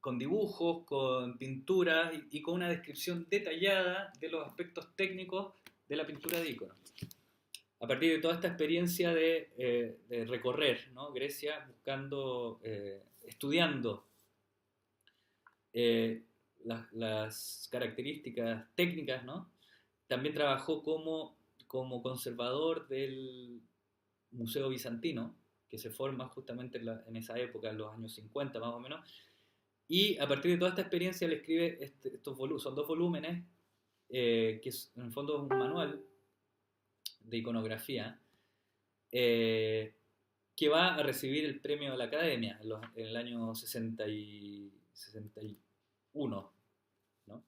con dibujos, con pinturas y con una descripción detallada de los aspectos técnicos de la pintura de iconos. A partir de toda esta experiencia de recorrer, ¿no?, Grecia, buscando, estudiando las características técnicas, ¿no? También trabajó como conservador del Museo Bizantino, que se forma justamente en esa época, en los años 50 más o menos, y a partir de toda esta experiencia le escribe son 2 volúmenes, que en el fondo es un manual de iconografía, que va a recibir el premio de la Academia en el año 61, ¿no?,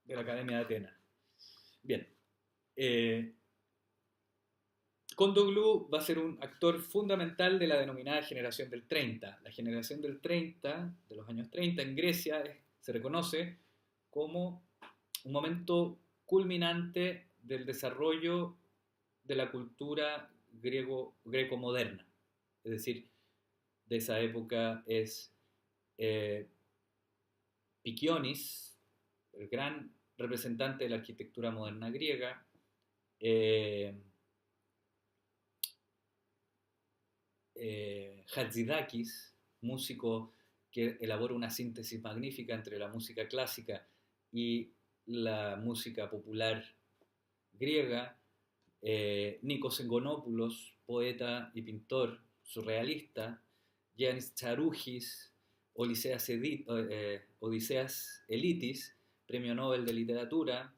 de la Academia de Atenas. Bien, eh, Kondoglu va a ser un actor fundamental de la denominada generación del 30. La generación del 30, de los años 30 en Grecia, se reconoce como un momento culminante del desarrollo de la cultura greco-moderna. Es decir, de esa época es Pikionis, el gran representante de la arquitectura moderna griega, Hatzidakis, músico que elabora una síntesis magnífica entre la música clásica y la música popular griega, Nikos Engonopoulos, poeta y pintor surrealista, Giannis Charougis, Odiseas Elitis, premio Nobel de Literatura,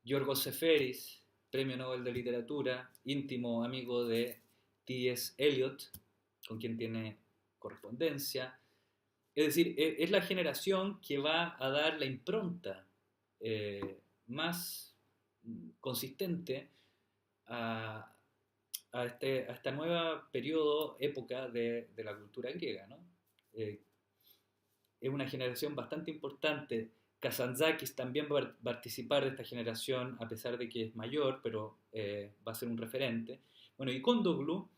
Yorgos Seferis, premio Nobel de Literatura, íntimo amigo de T.S. Eliot, con quien tiene correspondencia. Es decir, es la generación que va a dar la impronta más consistente a, a esta nueva periodo, época de la cultura griega, ¿no? Es una generación bastante importante. Kazantzakis también va a participar de esta generación, a pesar de que es mayor, pero va a ser un referente. Bueno, y Kondoglu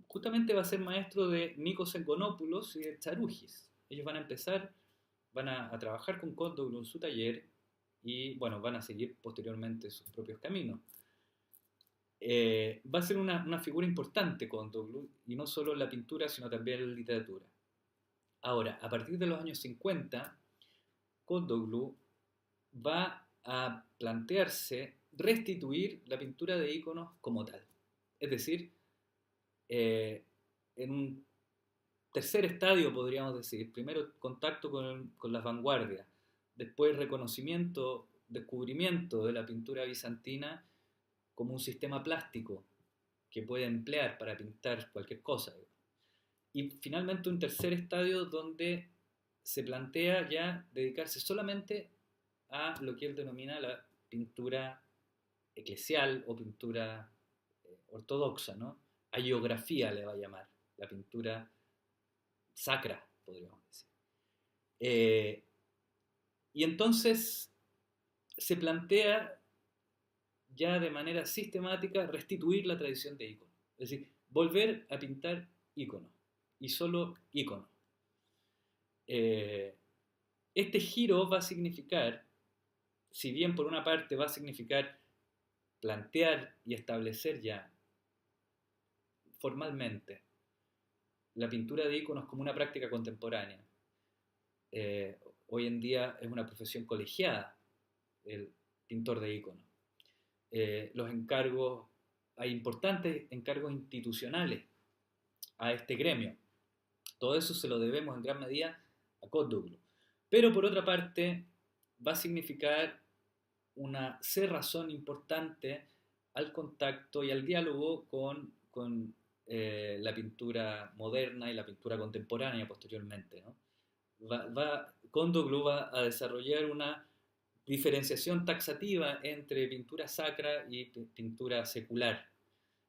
justamente va a ser maestro de Nikos Engonopoulos y de Charougis. Ellos van a empezar, van a trabajar con Kondoglu en su taller y, bueno, van a seguir posteriormente sus propios caminos. Va a ser una figura importante Kondoglu, y no solo en la pintura, sino también en la literatura. Ahora, a partir de los años 50, Kondoglu va a plantearse restituir la pintura de iconos como tal. Es decir, en un tercer estadio, podríamos decir, primero contacto con las vanguardias, después reconocimiento, descubrimiento de la pintura bizantina como un sistema plástico que puede emplear para pintar cualquier cosa. Y finalmente un tercer estadio donde se plantea ya dedicarse solamente a lo que él denomina la pintura eclesial o pintura ortodoxa, ¿no? Hagiografía le va a llamar, la pintura sacra, podríamos decir. Y entonces se plantea ya de manera sistemática restituir la tradición de icono, es decir, volver a pintar iconos y solo iconos. Este giro va a significar, si bien por una parte va a significar plantear y establecer ya formalmente la pintura de iconos como una práctica contemporánea. Hoy en día es una profesión colegiada el pintor de iconos. Los encargos, hay importantes encargos institucionales a este gremio. Todo eso se lo debemos en gran medida a Kondoglu. Pero por otra parte va a significar una cerrazón importante al contacto y al diálogo con la pintura moderna y la pintura contemporánea posteriormente, ¿no? Kondoglu va a desarrollar una diferenciación taxativa entre pintura sacra y pintura secular,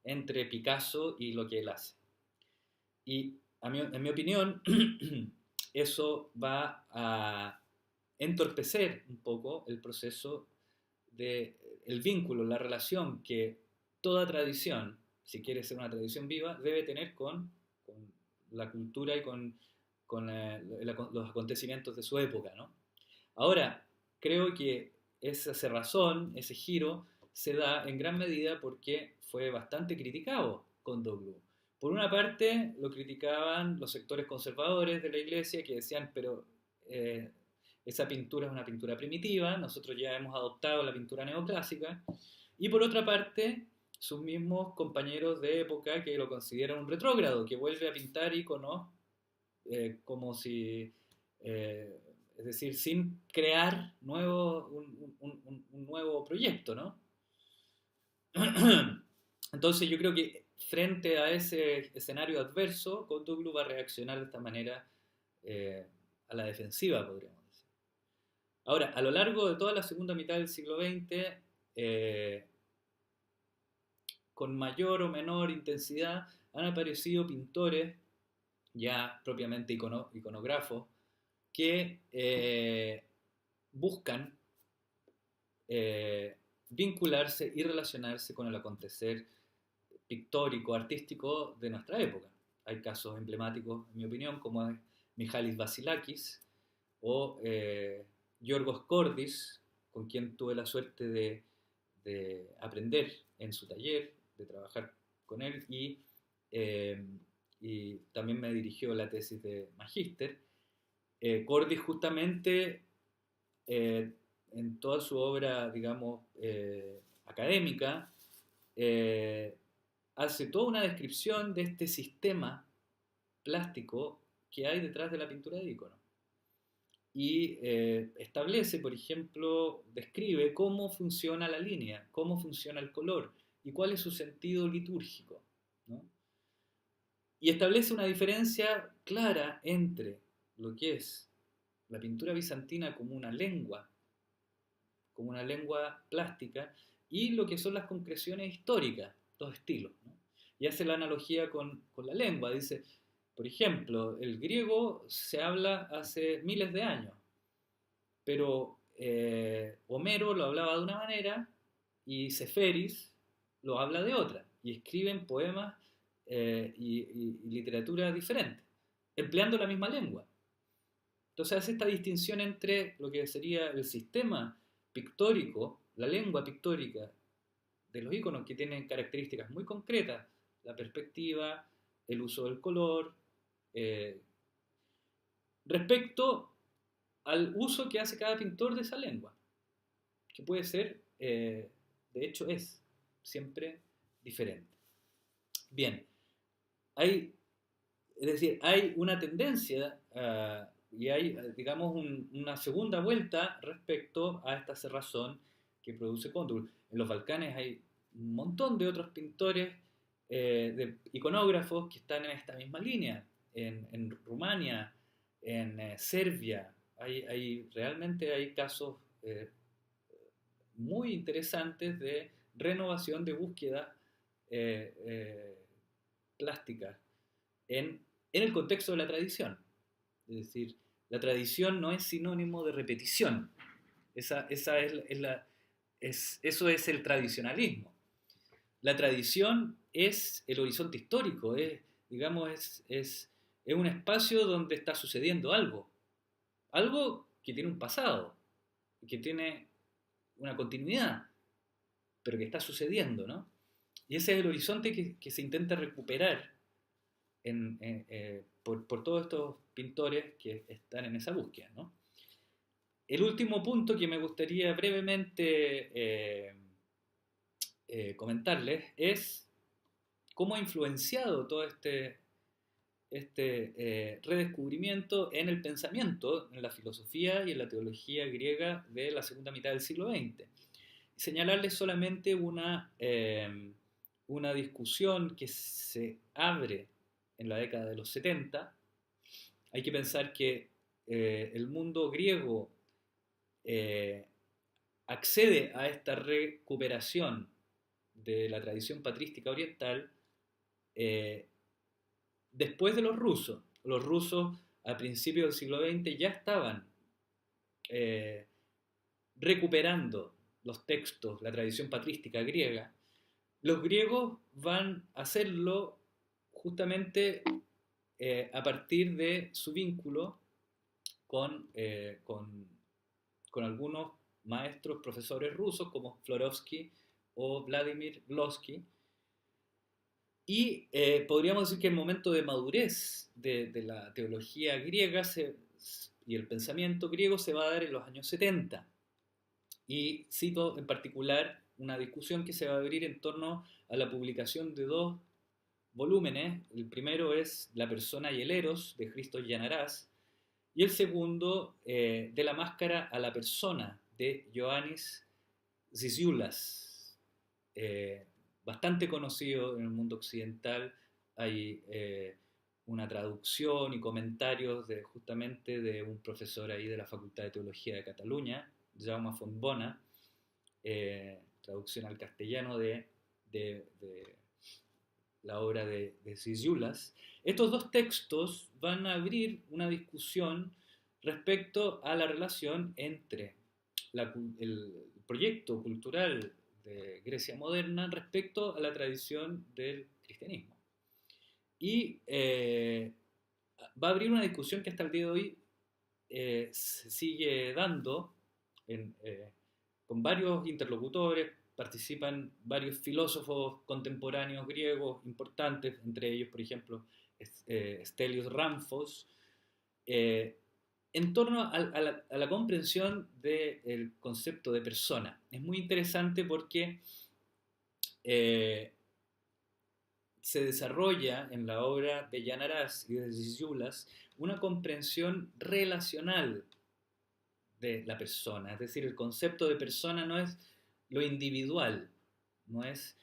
entre Picasso y lo que él hace. Y en mi opinión, eso va a entorpecer un poco el proceso el vínculo, la relación que toda tradición, si quiere ser una tradición viva, debe tener con la cultura y con los acontecimientos de su época, ¿no? Ahora, creo que esa cerrazón, ese giro, se da en gran medida porque fue bastante criticado Condoglu. Por una parte, lo criticaban los sectores conservadores de la iglesia que decían, pero eh, esa pintura es una pintura primitiva, nosotros ya hemos adoptado la pintura neoclásica. Y por otra parte, sus mismos compañeros de época que lo consideran un retrógrado, que vuelve a pintar iconos como si, eh, es decir, sin crear un nuevo proyecto, ¿no? Entonces yo creo que frente a ese escenario adverso, Cthulhu va a reaccionar de esta manera a la defensiva, podríamos decir. Ahora, a lo largo de toda la segunda mitad del siglo XX, eh, con mayor o menor intensidad, han aparecido pintores, ya propiamente iconógrafos, que buscan vincularse y relacionarse con el acontecer pictórico, artístico de nuestra época. Hay casos emblemáticos, en mi opinión, como es Mihalis Vasilakis o Yorgos Kordis, con quien tuve la suerte de aprender en su taller, de trabajar con él eh, y también me dirigió la tesis de magíster. Cordis justamente eh, en toda su obra, digamos, académica, eh, hace toda una descripción de este sistema plástico que hay detrás de la pintura de icono. Y establece, por ejemplo, describe cómo funciona la línea, cómo funciona el color y cuál es su sentido litúrgico, ¿no? Y establece una diferencia clara entre lo que es la pintura bizantina como una lengua plástica, y lo que son las concreciones históricas, dos estilos, ¿no? Y hace la analogía con la lengua, dice, por ejemplo, el griego se habla hace miles de años, pero Homero lo hablaba de una manera y Seferis lo habla de otra, y escriben poemas y literatura diferente, empleando la misma lengua. Entonces hace esta distinción entre lo que sería el sistema pictórico, la lengua pictórica de los iconos que tienen características muy concretas, la perspectiva, el uso del color, eh, respecto al uso que hace cada pintor de esa lengua, que puede ser, de hecho es, siempre diferente. Bien, es decir, hay una tendencia y hay, digamos, una segunda vuelta respecto a esta cerrazón que produce Cóndor. En los Balcanes hay un montón de otros pintores, de iconógrafos que están en esta misma línea. En Rumania, en Serbia, realmente hay casos muy interesantes de renovación de búsqueda eh, eh, plástica en el contexto de la tradición. Es decir, la tradición no es sinónimo de repetición. Esa eso es el tradicionalismo. La tradición es el horizonte histórico, digamos, es un espacio donde está sucediendo algo. Algo que tiene un pasado, que tiene una continuidad, pero que está sucediendo, ¿no? Y ese es el horizonte que se intenta recuperar por todos estos pintores que están en esa búsqueda, ¿no? El último punto que me gustaría brevemente comentarles es cómo ha influenciado todo este redescubrimiento en el pensamiento, en la filosofía y en la teología griega de la segunda mitad del siglo XX. Señalarles solamente una discusión que se abre en la década de los 70. Hay que pensar que el mundo griego eh, accede a esta recuperación de la tradición patrística oriental eh, después de los rusos. Los rusos a principios del siglo XX ya estaban eh, recuperando los textos, la tradición patrística griega. Los griegos van a hacerlo justamente a partir de su vínculo con, con algunos maestros, profesores rusos como Florovsky o Vladimir Glosky. Y podríamos decir que el momento de madurez de la teología griega y el pensamiento griego se va a dar en los años 70. Y cito en particular una discusión que se va a abrir en torno a la publicación de dos volúmenes. El primero es La persona y el eros, de Christos Gianaras, y el segundo, De la máscara a la persona, de Ioannis Zizioulas, bastante conocido en el mundo occidental. Hay una traducción y comentarios justamente de un profesor ahí de la Facultad de Teología de Cataluña, Jaume Fontbona, traducción al castellano de la obra de Zizioulas. Estos dos textos van a abrir una discusión respecto a la relación entre el proyecto cultural de Grecia moderna respecto a la tradición del cristianismo. Y va a abrir una discusión que hasta el día de hoy se sigue dando con varios interlocutores. Participan varios filósofos contemporáneos griegos importantes, entre ellos, por ejemplo, Stelios Ramphos, en torno a la comprensión del concepto de persona. Es muy interesante porque se desarrolla en la obra de Gianaras y de Zizioulas una comprensión relacional de la persona. Es decir, el concepto de persona no es lo individual, no es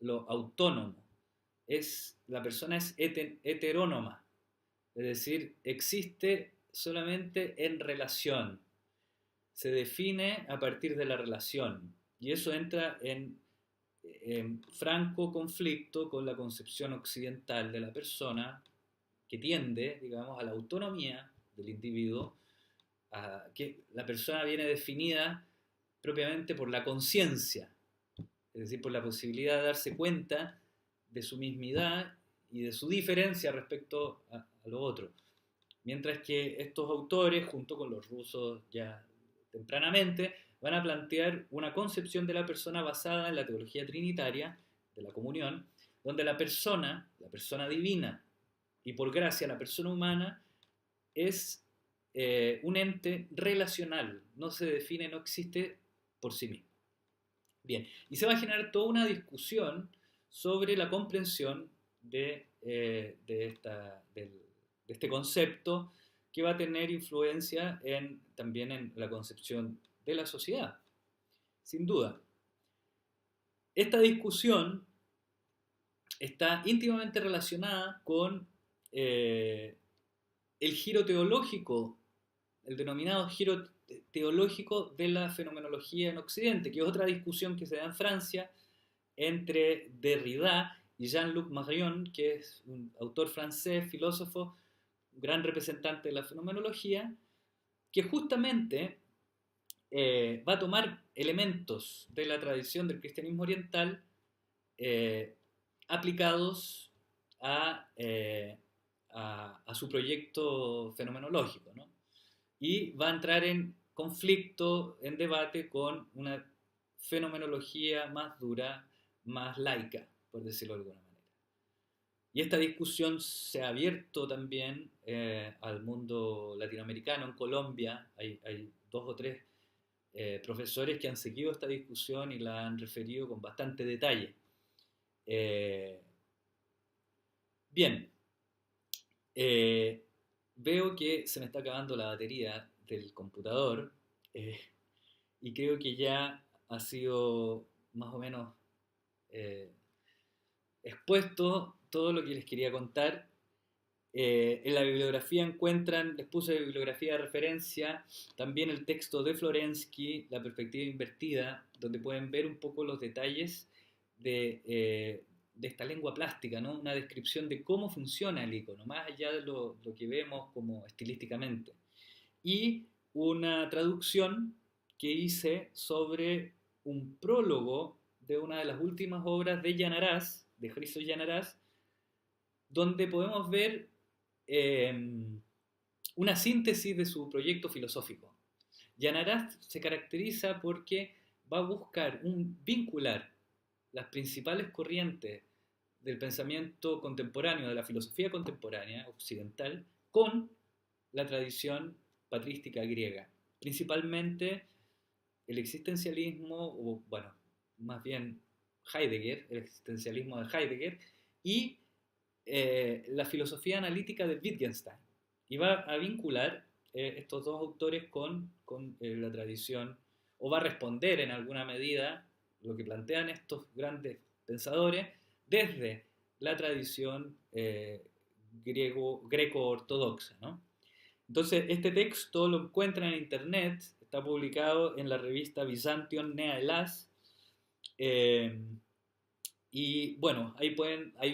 lo autónomo. La persona es heterónoma, es decir, existe solamente en relación, se define a partir de la relación, y eso entra en franco conflicto con la concepción occidental de la persona, que tiende, digamos, a la autonomía del individuo, a que la persona viene definida propiamente por la conciencia, es decir, por la posibilidad de darse cuenta de su mismidad y de su diferencia respecto a lo otro. Mientras que estos autores, junto con los rusos ya tempranamente, van a plantear una concepción de la persona basada en la teología trinitaria de la comunión, donde la persona divina, y por gracia la persona humana, es un ente relacional, no se define, no existe por sí mismo. Bien, y se va a generar toda una discusión sobre la comprensión de este concepto, que va a tener influencia también en la concepción de la sociedad, sin duda. Esta discusión está íntimamente relacionada con el giro teológico, el denominado giro teológico de la fenomenología en Occidente, que es otra discusión que se da en Francia entre Derrida y Jean-Luc Marion, que es un autor francés, filósofo, gran representante de la fenomenología, que justamente va a tomar elementos de la tradición del cristianismo oriental aplicados a su proyecto fenomenológico, ¿no? Y va a entrar en conflicto, en debate con una fenomenología más dura, más laica, por decirlo de alguna manera. Y esta discusión se ha abierto también al mundo latinoamericano. En Colombia hay dos o tres profesores que han seguido esta discusión y la han referido con bastante detalle. Bien, veo que se me está acabando la batería del computador y creo que ya ha sido más o menos expuesto todo lo que les quería contar. En la bibliografía encuentran, les puse bibliografía de referencia, también el texto de Florensky, La perspectiva invertida, donde pueden ver un poco los detalles de esta lengua plástica, ¿no? Una descripción de cómo funciona el icono, más allá de lo que vemos como estilísticamente. Y una traducción que hice sobre un prólogo de una de las últimas obras de Gianaras, de Christos Gianaras, donde podemos ver una síntesis de su proyecto filosófico. Jan Arast se caracteriza porque va a buscar vincular las principales corrientes del pensamiento contemporáneo, de la filosofía contemporánea occidental, con la tradición patrística griega. Principalmente el existencialismo, o bueno, más bien Heidegger, el existencialismo de Heidegger, y la filosofía analítica de Wittgenstein. Y va a vincular estos dos autores con la tradición, o va a responder en alguna medida lo que plantean estos grandes pensadores desde la tradición greco-ortodoxa, ¿no? Entonces, este texto lo encuentran en internet, está publicado en la revista Byzantium Nea Elas, eh, y bueno, hay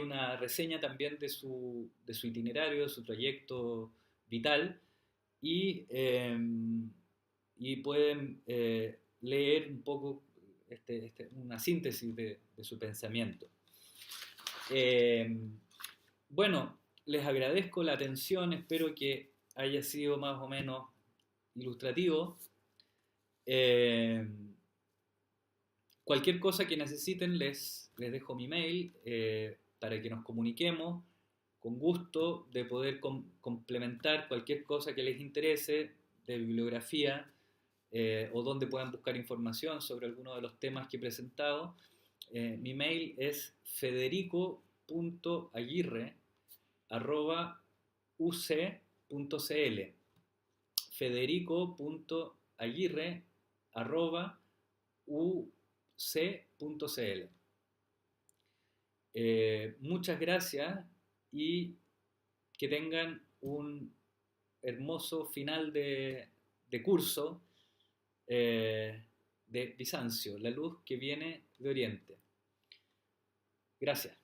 una reseña también de su itinerario, de su trayecto vital, y, eh, y pueden leer un poco una síntesis de su pensamiento. Eh, bueno, les agradezco la atención, espero que haya sido más o menos ilustrativo. Eh, Cualquier cosa que necesiten, les dejo mi mail para que nos comuniquemos con gusto de poder complementar cualquier cosa que les interese de bibliografía o donde puedan buscar información sobre alguno de los temas que he presentado. Mi mail es federico.aguirre@uc.cl, federico.aguirre@uc.cl. Muchas gracias y que tengan un hermoso final de curso de Bizancio, la luz que viene de Oriente. Gracias.